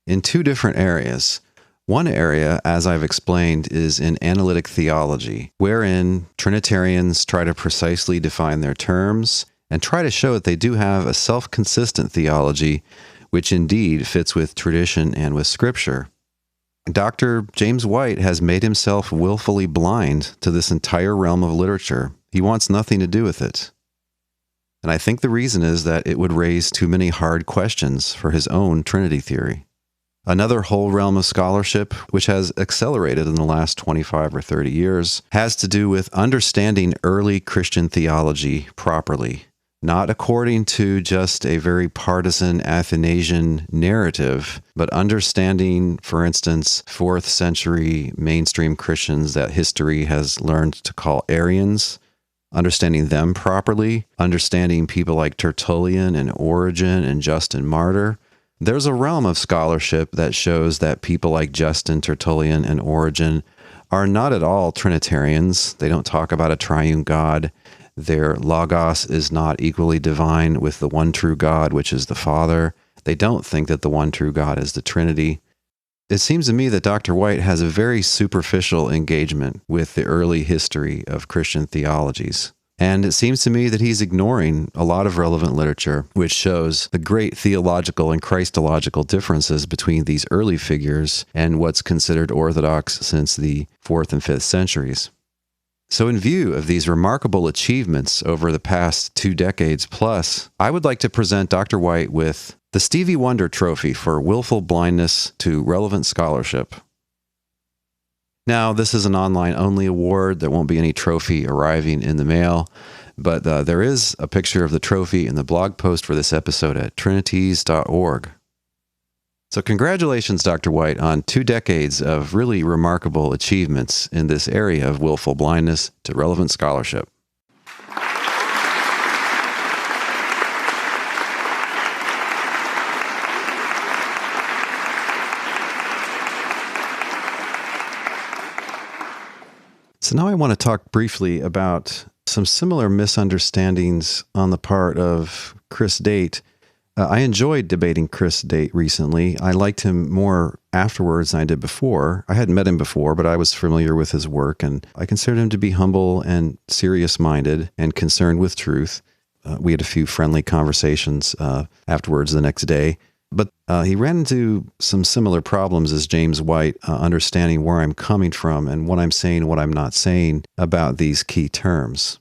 in two different areas. One area, as I've explained, is in analytic theology, wherein Trinitarians try to precisely define their terms and try to show that they do have a self-consistent theology, which indeed fits with tradition and with Scripture. Dr. James White has made himself willfully blind to this entire realm of literature. He wants nothing to do with it. And I think the reason is that it would raise too many hard questions for his own Trinity theory. Another whole realm of scholarship, which has accelerated in the last 25 or 30 years, has to do with understanding early Christian theology properly, not according to just a very partisan Athanasian narrative, but understanding, for instance, 4th century mainstream Christians that history has learned to call Arians, understanding them properly, understanding people like Tertullian and Origen and Justin Martyr. There's a realm of scholarship that shows that people like Justin, Tertullian, and Origen are not at all Trinitarians. They don't talk about a triune God. Their logos is not equally divine with the one true God, which is the Father. They don't think that the one true God is the Trinity. It seems to me that Dr. White has a very superficial engagement with the early history of Christian theologies. And it seems to me that he's ignoring a lot of relevant literature, which shows the great theological and Christological differences between these early figures and what's considered orthodox since the 4th and 5th centuries. So in view of these remarkable achievements over the past 2 decades plus, I would like to present Dr. White with the Stevie Wonder Trophy for Willful Blindness to Relevant Scholarship. Now, this is an online-only award. There won't be any trophy arriving in the mail, but there is a picture of the trophy in the blog post for this episode at trinities.org. So congratulations, Dr. White, on 2 decades of really remarkable achievements in this area of willful blindness to relevant scholarship. So now I want to talk briefly about some similar misunderstandings on the part of Chris Date. I enjoyed debating Chris Date recently. I liked him more afterwards than I did before. I hadn't met him before, but I was familiar with his work, and I considered him to be humble and serious-minded and concerned with truth. We had a few friendly conversations afterwards the next day. But he ran into some similar problems as James White, understanding where I'm coming from and what I'm saying, what I'm not saying about these key terms.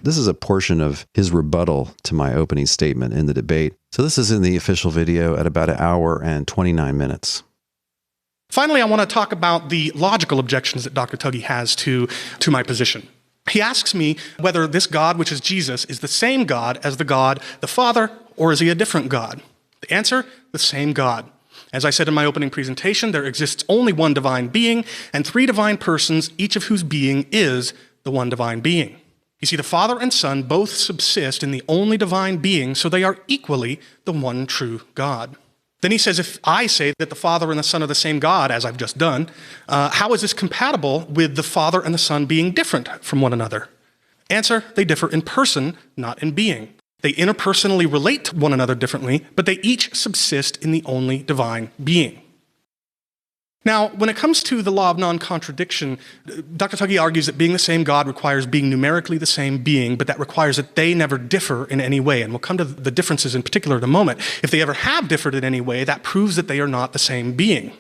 This is a portion of his rebuttal to my opening statement in the debate. So this is in the official video at about 1 hour and 29 minutes. Finally, I want to talk about the logical objections that Dr. Tuggy has to my position. He asks me whether this God, which is Jesus, is the same God as the Father, or is he a different God? The answer, the same God. As I said in my opening presentation, there exists only one divine being and 3 divine persons, each of whose being is the one divine being. You see, the Father and Son both subsist in the only divine being, so they are equally the one true God. Then he says, if I say that the Father and the Son are the same God, as I've just done, how is this compatible with the Father and the Son being different from one another? Answer, they differ in person, not in being. They interpersonally relate to one another differently, but they each subsist in the only divine being. Now, when it comes to the law of non-contradiction, Dr. Tuggy argues that being the same God requires being numerically the same being, but that requires that they never differ in any way. And we'll come to the differences in particular in a moment. If they ever have differed in any way, that proves that they are not the same being.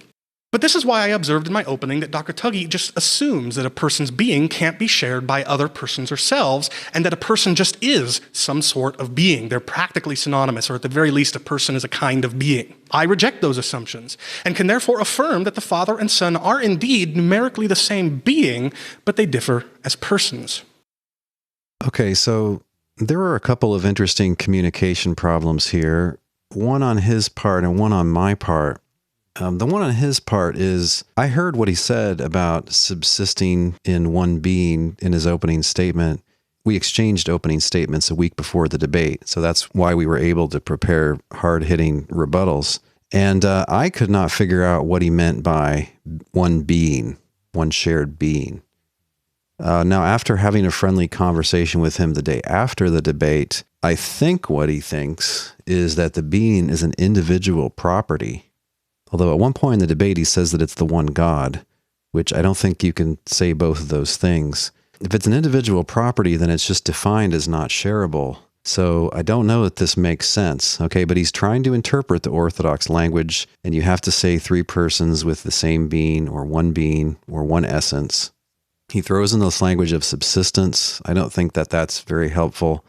But this is why I observed in my opening that Dr. Tuggy just assumes that a person's being can't be shared by other persons or selves, and that a person just is some sort of being. They're practically synonymous, or at the very least, a person is a kind of being. I reject those assumptions, and can therefore affirm that the Father and Son are indeed numerically the same being, but they differ as persons. Okay, so there are a couple of interesting communication problems here, one on his part and one on my part. The one on his part is, I heard what he said about subsisting in one being in his opening statement. We exchanged opening statements a week before the debate, so that's why we were able to prepare hard-hitting rebuttals. And I could not figure out what he meant by one being, one shared being. Now, after having a friendly conversation with him the day after the debate, I think what he thinks is that the being is an individual property, Although at one point in the debate, he says that it's the one God, which I don't think you can say both of those things. If it's an individual property, then it's just defined as not shareable. So I don't know that this makes sense, okay? But he's trying to interpret the Orthodox language, and you have to say three persons with the same being or one essence. He throws in this language of subsistence. I don't think that that's very helpful.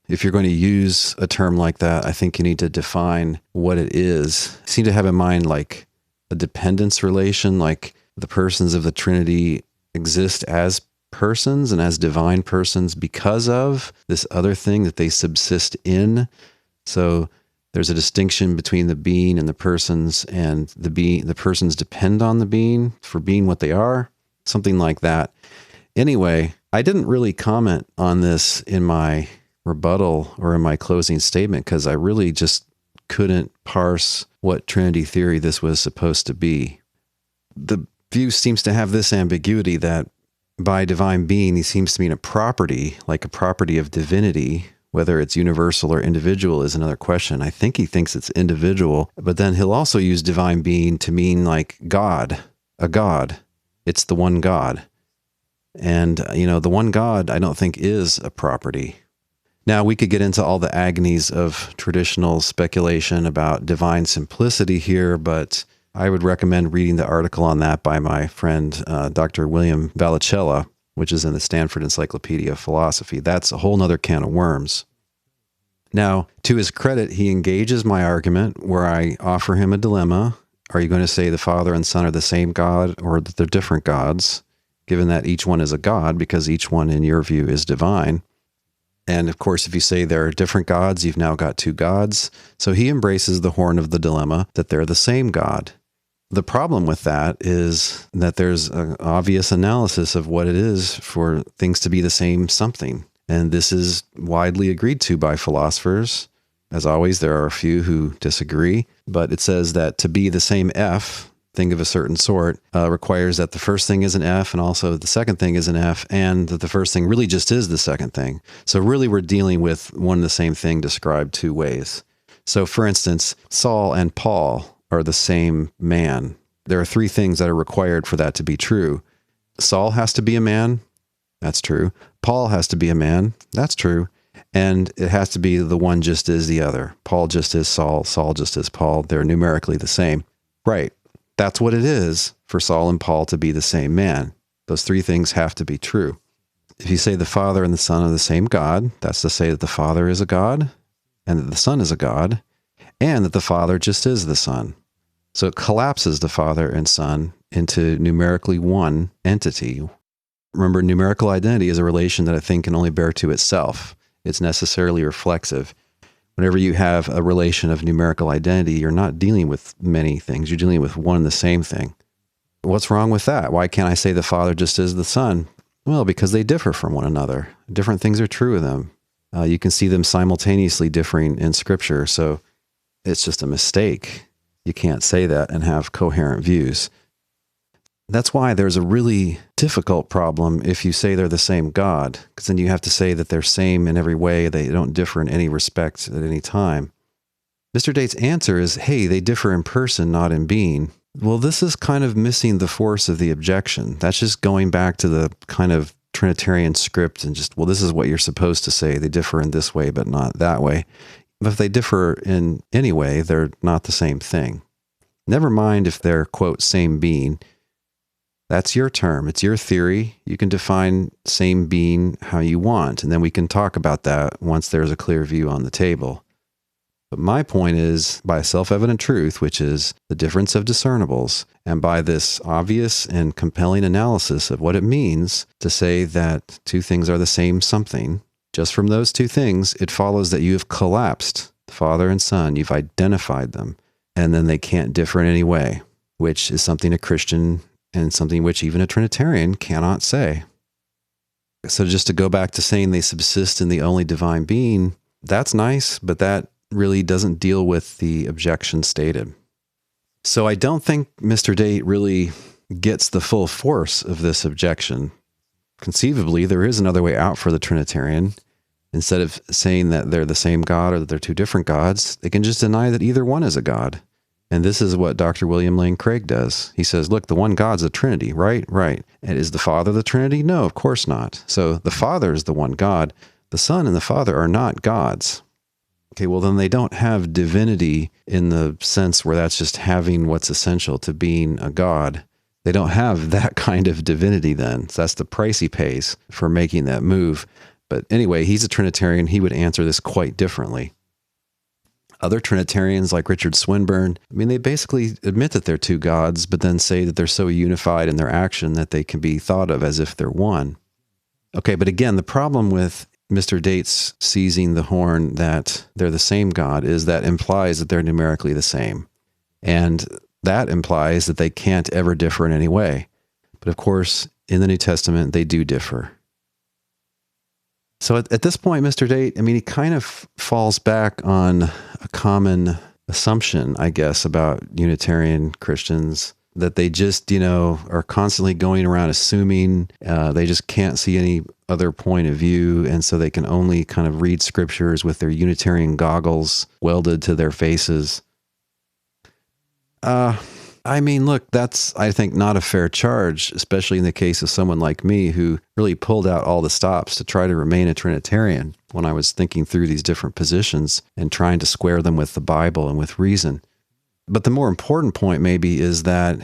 If you're going to use a term like that, I think you need to define what it is. You seem to have in mind like a dependence relation, like the persons of the Trinity exist as persons and as divine persons because of this other thing that they subsist in. So there's a distinction between the being and the persons, and the persons depend on the being for being what they are, something like that. Anyway, I didn't really comment on this in my rebuttal or in my closing statement because I really just couldn't parse what Trinity theory this was supposed to be. The view seems to have this ambiguity that by divine being, he seems to mean a property, like a property of divinity. Whether it's universal or individual is another question. I think he thinks it's individual, but then he'll also use divine being to mean like God, a God. It's the one God. And, the one God I don't think is a property. Now, we could get into all the agonies of traditional speculation about divine simplicity here, but I would recommend reading the article on that by my friend, Dr. William Vallicella, which is in the Stanford Encyclopedia of Philosophy. That's a whole nother can of worms. Now, to his credit, he engages my argument where I offer him a dilemma. Are you going to say the Father and Son are the same God or that they're different gods, given that each one is a God because each one, in your view, is divine? And of course, if you say there are different gods, you've now got two gods. So he embraces the horn of the dilemma that they're the same God. The problem with that is that there's an obvious analysis of what it is for things to be the same something. And this is widely agreed to by philosophers. As always, there are a few who disagree, but it says that to be the same F, thing of a certain sort, requires that the first thing is an F and also the second thing is an F, and that the first thing really just is the second thing. So really we're dealing with one and the same thing described two ways. So for instance, Saul and Paul are the same man. There are three things that are required for that to be true. Saul has to be a man. That's true. Paul has to be a man. That's true. And it has to be the one just as the other. Paul just as Saul, Saul just as Paul. They're numerically the same. Right. That's what it is for Saul and Paul to be the same man. Those three things have to be true. If you say the Father and the Son are the same God, that's to say that the Father is a God and that the Son is a God, and that the Father just is the Son. So it collapses the Father and Son into numerically one entity. Remember, numerical identity is a relation that a thing can only bear to itself. It's necessarily reflexive. Whenever you have a relation of numerical identity, you're not dealing with many things. You're dealing with one and the same thing. What's wrong with that? Why can't I say the Father just is the Son? Well, because they differ from one another. Different things are true of them. You can see them simultaneously differing in Scripture, so it's just a mistake. You can't say that and have coherent views. That's why there's a really difficult problem if you say they're the same God, because then you have to say that they're same in every way. They don't differ in any respect at any time. Mr. Date's answer is, hey, they differ in person, not in being. Well, this is kind of missing the force of the objection. That's just going back to the kind of Trinitarian script and just, well, this is what you're supposed to say. They differ in this way, but not that way. But if they differ in any way, they're not the same thing. Never mind if they're, quote, same being. That's your term. It's your theory. You can define same being how you want, and then we can talk about that once there's a clear view on the table. But my point is, by self-evident truth, which is the difference of discernibles, and by this obvious and compelling analysis of what it means to say that two things are the same something, just from those two things, it follows that you have collapsed the Father and Son. You've identified them, and then they can't differ in any way, which is something a Christian and something which even a Trinitarian cannot say. So just to go back to saying they subsist in the only divine being, that's nice, but that really doesn't deal with the objection stated. So I don't think Mr. Date really gets the full force of this objection. Conceivably, there is another way out for the Trinitarian. Instead of saying that they're the same God or that they're two different gods, they can just deny that either one is a God. And this is what Dr. William Lane Craig does. He says, look, the one God's a Trinity, right? Right. And is the Father the Trinity? No, of course not. So the Father is the one God. The Son and the Father are not gods. Okay, well, then they don't have divinity in the sense where that's just having what's essential to being a God. They don't have that kind of divinity then. So that's the price he pays for making that move. But anyway, he's a Trinitarian. He would answer this quite differently. Other Trinitarians like Richard Swinburne, I mean, they basically admit that they're two gods, but then say that they're so unified in their action that they can be thought of as if they're one. Okay, but again, the problem with Mr. Dates seizing the horn that they're the same God is that implies that they're numerically the same. And that implies that they can't ever differ in any way. But of course, in the New Testament, they do differ. So at this point, Mr. Date, I mean, he kind of falls back on a common assumption, I guess, about Unitarian Christians, that they just, are constantly going around assuming they just can't see any other point of view, and so they can only kind of read scriptures with their Unitarian goggles welded to their faces. I mean, look, that's, I think, not a fair charge, especially in the case of someone like me who really pulled out all the stops to try to remain a Trinitarian when I was thinking through these different positions and trying to square them with the Bible and with reason. But the more important point maybe is that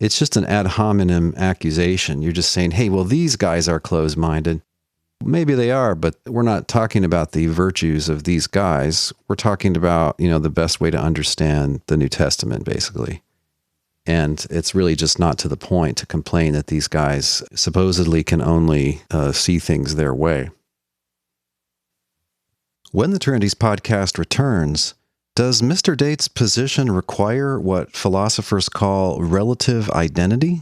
it's just an ad hominem accusation. You're just saying, hey, well, these guys are closed-minded. Maybe they are, but we're not talking about the virtues of these guys. We're talking about, the best way to understand the New Testament, basically. And it's really just not to the point to complain that these guys supposedly can only see things their way. When the Trinities podcast returns, does Mr. Date's position require what philosophers call relative identity?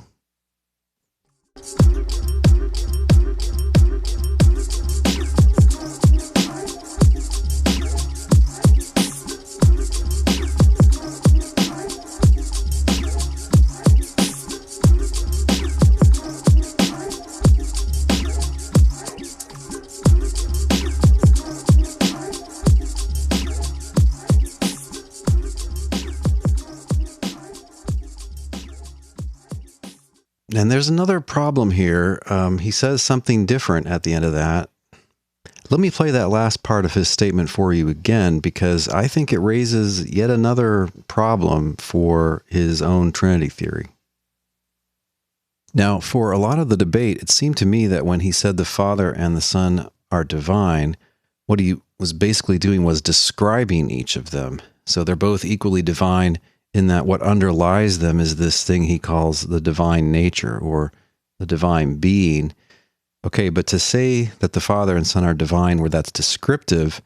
And there's another problem here. He says something different at the end of that. Let me play that last part of his statement for you again, because I think it raises yet another problem for his own Trinity theory. Now, for a lot of the debate, it seemed to me that when he said the Father and the Son are divine, what he was basically doing was describing each of them. So they're both equally divine, in that what underlies them is this thing he calls the divine nature or the divine being. Okay, but to say that the Father and Son are divine where that's descriptive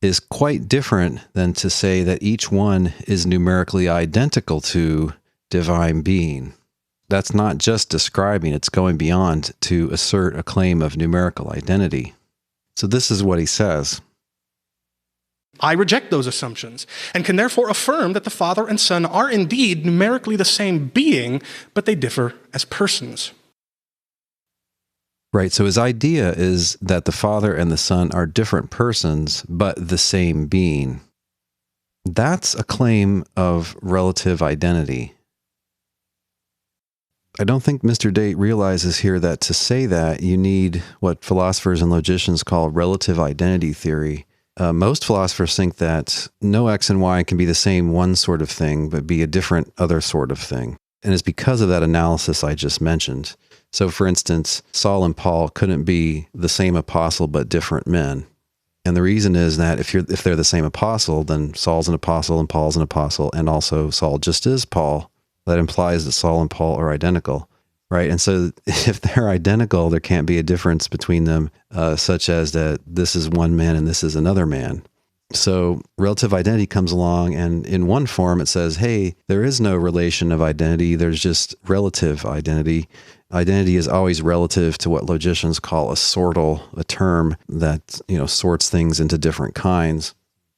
is quite different than to say that each one is numerically identical to divine being. That's not just describing, it's going beyond to assert a claim of numerical identity. So this is what he says. I reject those assumptions and can therefore affirm that the Father and Son are indeed numerically the same being, but they differ as persons. Right, so his idea is that the Father and the Son are different persons, but the same being. That's a claim of relative identity. I don't think Mr. Date realizes here that to say that, you need what philosophers and logicians call relative identity theory. Most philosophers think that no X and Y can be the same one sort of thing, but be a different other sort of thing. And it's because of that analysis I just mentioned. So for instance, Saul and Paul couldn't be the same apostle, but different men. And the reason is that if they're the same apostle, then Saul's an apostle and Paul's an apostle, and also Saul just is Paul. That implies that Saul and Paul are identical. Right. And so if they're identical, there can't be a difference between them, such as that this is one man and this is another man. So relative identity comes along, and in one form it says, hey, there is no relation of identity. There's just relative identity. Identity is always relative to what logicians call a sortal, a term that, sorts things into different kinds.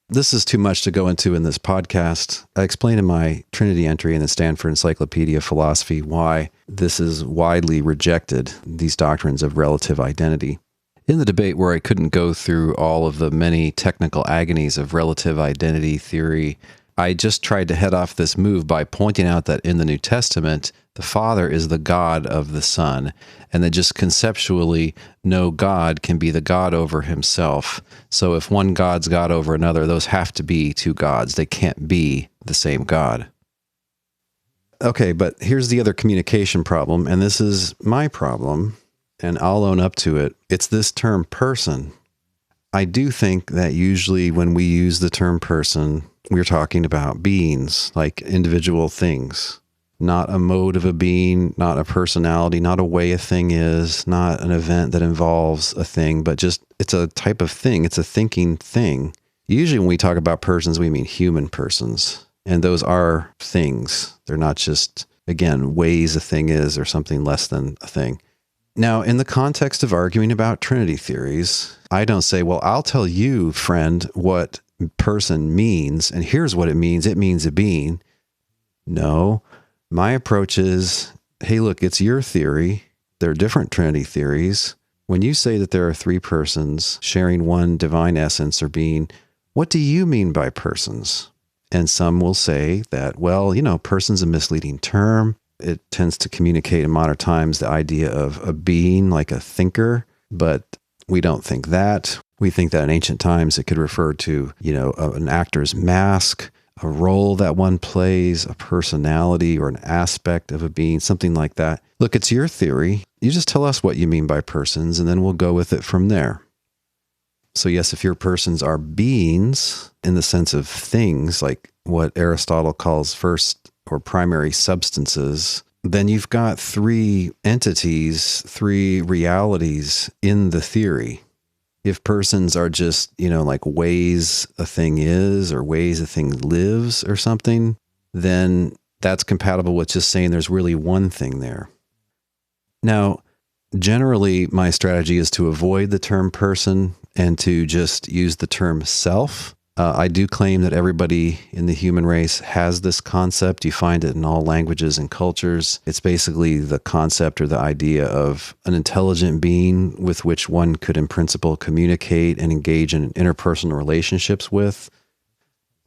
This is too much to go into in this podcast. I explain in my Trinity entry in the Stanford Encyclopedia of Philosophy why this is widely rejected, these doctrines of relative identity. In the debate where I couldn't go through all of the many technical agonies of relative identity theory, I just tried to head off this move by pointing out that in the New Testament, the Father is the God of the Son, and that just conceptually, no God can be the God over himself. So if one God's God over another, those have to be two gods. They can't be the same God. Okay, but here's the other communication problem, and this is my problem, and I'll own up to it. It's this term person. I do think that usually when we use the term person, we're talking about beings, like individual things, not a mode of a being, not a personality, not a way a thing is, not an event that involves a thing, but just it's a type of thing. It's a thinking thing. Usually when we talk about persons, we mean human persons, and those are things. They're not just, again, ways a thing is or something less than a thing. Now, in the context of arguing about Trinity theories, I don't say, well, I'll tell you, friend, what person means, and here's what it means. It means a being. No, my approach is, hey, look, it's your theory. There are different Trinity theories. When you say that there are three persons sharing one divine essence or being, what do you mean by persons? And some will say that, well, person's a misleading term. It tends to communicate in modern times the idea of a being, like a thinker, but we don't think that. We think that in ancient times it could refer to, an actor's mask, a role that one plays, a personality or an aspect of a being, something like that. Look, it's your theory. You just tell us what you mean by persons, and then we'll go with it from there. So yes, if your persons are beings in the sense of things, like what Aristotle calls first or primary substances, then you've got three entities, three realities in the theory. If persons are just, like ways a thing is or ways a thing lives or something, then that's compatible with just saying there's really one thing there. Now, generally, my strategy is to avoid the term person and to just use the term self. I do claim that everybody in the human race has this concept. You find it in all languages and cultures. It's basically the concept or the idea of an intelligent being with which one could in principle communicate and engage in interpersonal relationships with.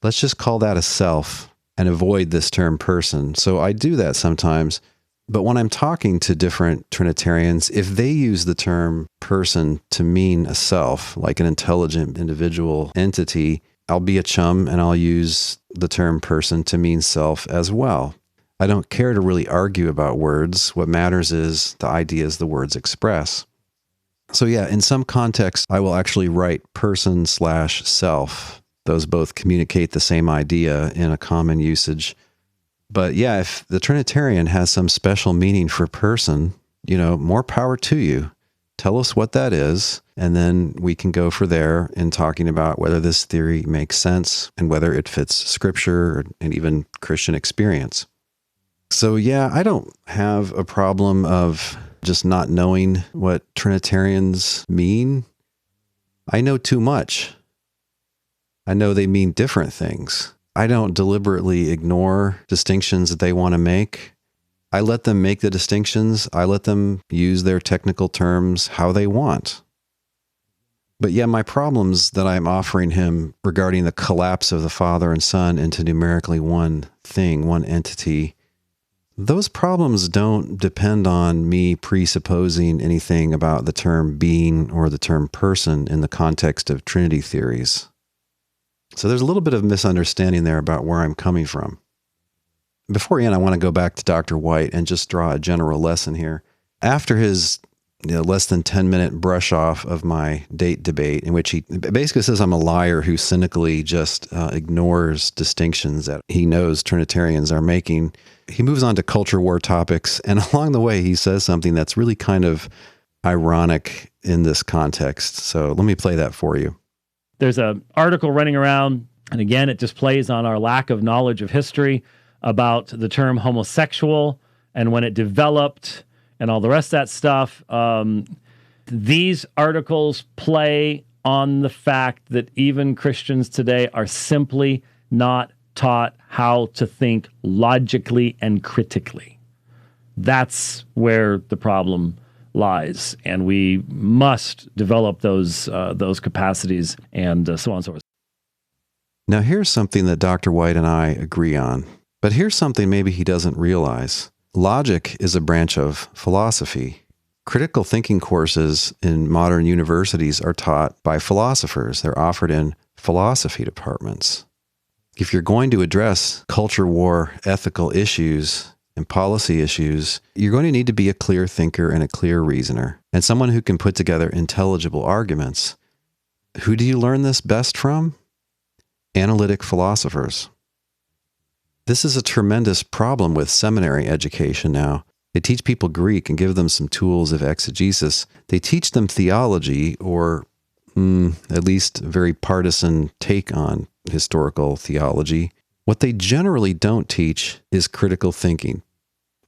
Let's just call that a self and avoid this term person. So I do that sometimes. But when I'm talking to different Trinitarians, if they use the term person to mean a self, like an intelligent individual entity, I'll be a chum and I'll use the term person to mean self as well. I don't care to really argue about words. What matters is the ideas the words express. So yeah, in some contexts, I will actually write person/self. Those both communicate the same idea in a common usage. But yeah, if the Trinitarian has some special meaning for person, more power to you. Tell us what that is, and then we can go for there in talking about whether this theory makes sense and whether it fits Scripture and even Christian experience. So yeah, I don't have a problem of just not knowing what Trinitarians mean. I know too much. I know they mean different things. I don't deliberately ignore distinctions that they want to make. I let them make the distinctions. I let them use their technical terms how they want. But yeah, my problems that I'm offering him regarding the collapse of the Father and Son into numerically one thing, one entity, those problems don't depend on me presupposing anything about the term being or the term person in the context of Trinity theories. So there's a little bit of misunderstanding there about where I'm coming from. Before we end, I want to go back to Dr. White and just draw a general lesson here. After his less than 10-minute brush off of my date debate, in which he basically says I'm a liar who cynically just ignores distinctions that he knows Trinitarians are making, he moves on to culture war topics. And along the way, he says something that's really kind of ironic in this context. So let me play that for you. There's an article running around, and again, it just plays on our lack of knowledge of history about the term homosexual and when it developed and all the rest of that stuff. These articles play on the fact that even Christians today are simply not taught how to think logically and critically. That's where the problem lies, and we must develop those capacities and so on and so forth. Now, here's something that Dr. White and I agree on, but here's something maybe he doesn't realize. Logic is a branch of philosophy. Critical thinking courses in modern universities are taught by philosophers. They're offered in philosophy departments. If you're going to address culture war, ethical issues, and policy issues, you're going to need to be a clear thinker and a clear reasoner, and someone who can put together intelligible arguments. Who do you learn this best from? Analytic philosophers. This is a tremendous problem with seminary education now. They teach people Greek and give them some tools of exegesis. They teach them theology, or at least a very partisan take on historical theology. What they generally don't teach is critical thinking.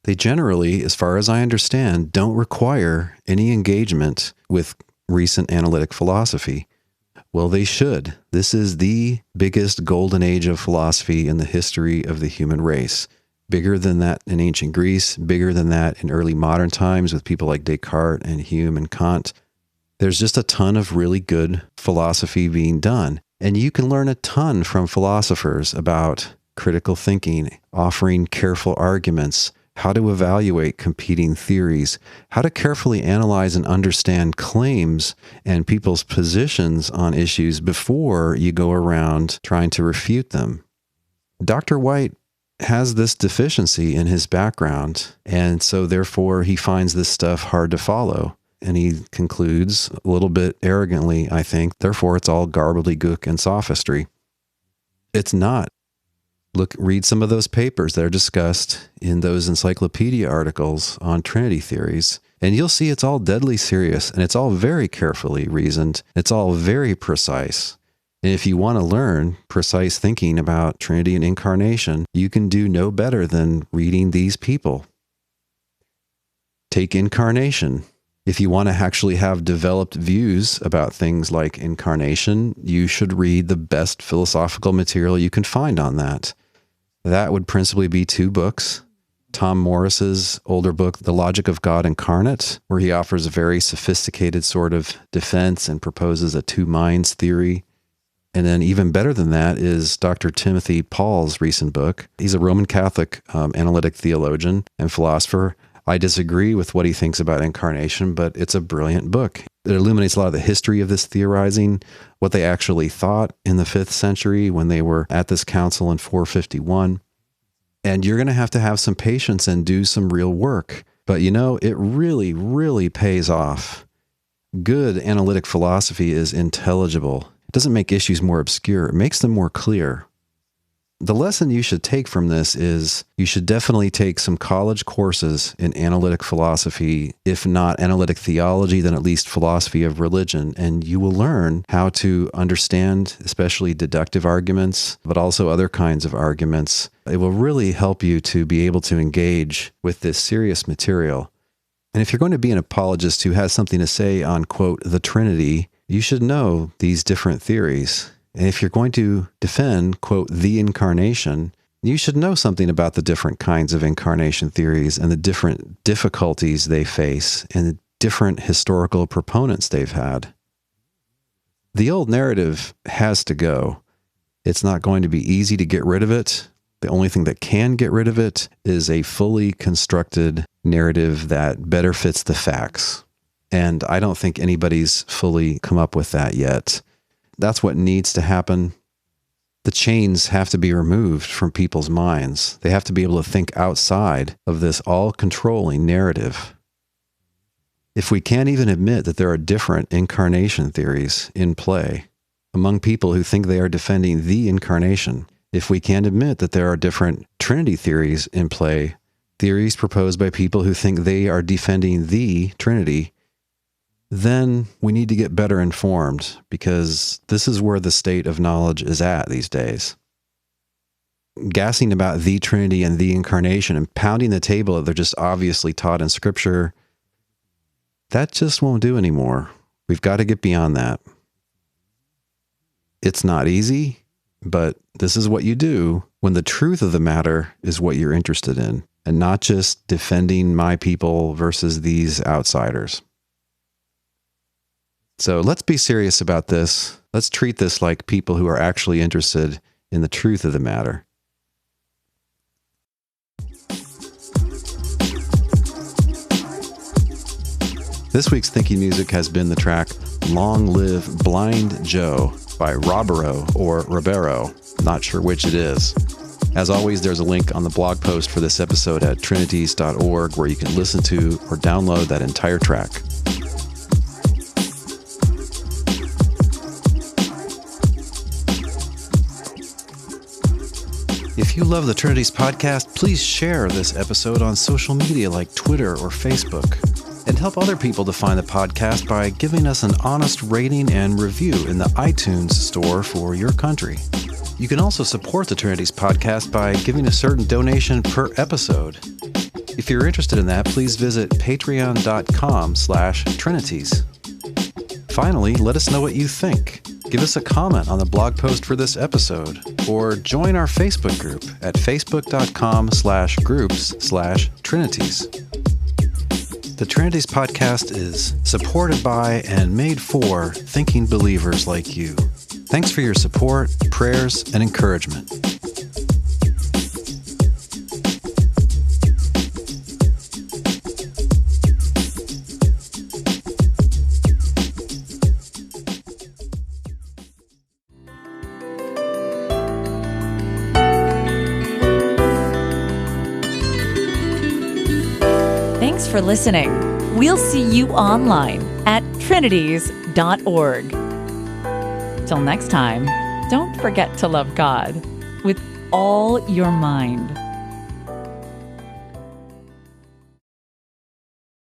They generally, as far as I understand, don't require any engagement with recent analytic philosophy. Well, they should. This is the biggest golden age of philosophy in the history of the human race. Bigger than that in ancient Greece, bigger than that in early modern times with people like Descartes and Hume and Kant. There's just a ton of really good philosophy being done. And you can learn a ton from philosophers about critical thinking, offering careful arguments, how to evaluate competing theories, how to carefully analyze and understand claims and people's positions on issues before you go around trying to refute them. Dr. White has this deficiency in his background, and so therefore he finds this stuff hard to follow. And he concludes, a little bit arrogantly, I think, therefore it's all gobbledygook and sophistry. It's not. Read some of those papers that are discussed in those encyclopedia articles on Trinity theories, and you'll see it's all deadly serious, and it's all very carefully reasoned. It's all very precise. And if you want to learn precise thinking about Trinity and Incarnation, you can do no better than reading these people. Take Incarnation. If you want to actually have developed views about things like incarnation, you should read the best philosophical material you can find on that. That would principally be 2 books. Tom Morris's older book, The Logic of God Incarnate, where he offers a very sophisticated sort of defense and proposes a 2 minds theory. And then even better than that is Dr. Timothy Paul's recent book. He's a Roman Catholic analytic theologian and philosopher. I disagree with what he thinks about incarnation, but it's a brilliant book. It illuminates a lot of the history of this theorizing, what they actually thought in the 5th century when they were at this council in 451. And you're going to have some patience and do some real work. But you know, it really, really pays off. Good analytic philosophy is intelligible. It doesn't make issues more obscure. It makes them more clear. The lesson you should take from this is you should definitely take some college courses in analytic philosophy, if not analytic theology, then at least philosophy of religion, and you will learn how to understand especially deductive arguments, but also other kinds of arguments. It will really help you to be able to engage with this serious material. And if you're going to be an apologist who has something to say on, quote, the Trinity, you should know these different theories. And if you're going to defend, quote, the incarnation, you should know something about the different kinds of incarnation theories and the different difficulties they face and the different historical proponents they've had. The old narrative has to go. It's not going to be easy to get rid of it. The only thing that can get rid of it is a fully constructed narrative that better fits the facts. And I don't think anybody's fully come up with that yet. That's what needs to happen. The chains have to be removed from people's minds. They have to be able to think outside of this all-controlling narrative. If we can't even admit that there are different incarnation theories in play among people who think they are defending the incarnation, if we can't admit that there are different Trinity theories in play, theories proposed by people who think they are defending the Trinity, then we need to get better informed, because this is where the state of knowledge is at these days. Gassing about the Trinity and the Incarnation and pounding the table that they're just obviously taught in Scripture, that just won't do anymore. We've got to get beyond that. It's not easy, but this is what you do when the truth of the matter is what you're interested in, and not just defending my people versus these outsiders. So let's be serious about this. Let's treat this like people who are actually interested in the truth of the matter. This week's Thinking Music has been the track Long Live Blind Joe by Robero or Ribeiro. Not sure which it is. As always, there's a link on the blog post for this episode at trinities.org where you can listen to or download that entire track. If you love the Trinities podcast, please share this episode on social media like Twitter or Facebook. And help other people to find the podcast by giving us an honest rating and review in the iTunes store for your country. You can also support the Trinities podcast by giving a certain donation per episode. If you're interested in that, please visit patreon.com/trinities. Finally, let us know what you think. Give us a comment on the blog post for this episode, or join our Facebook group at facebook.com/groups/trinities. The Trinities podcast is supported by and made for thinking believers like you. Thanks for your support, prayers, and encouragement. Thanks for listening. We'll see you online at trinities.org. Till next time, don't forget to love God with all your mind.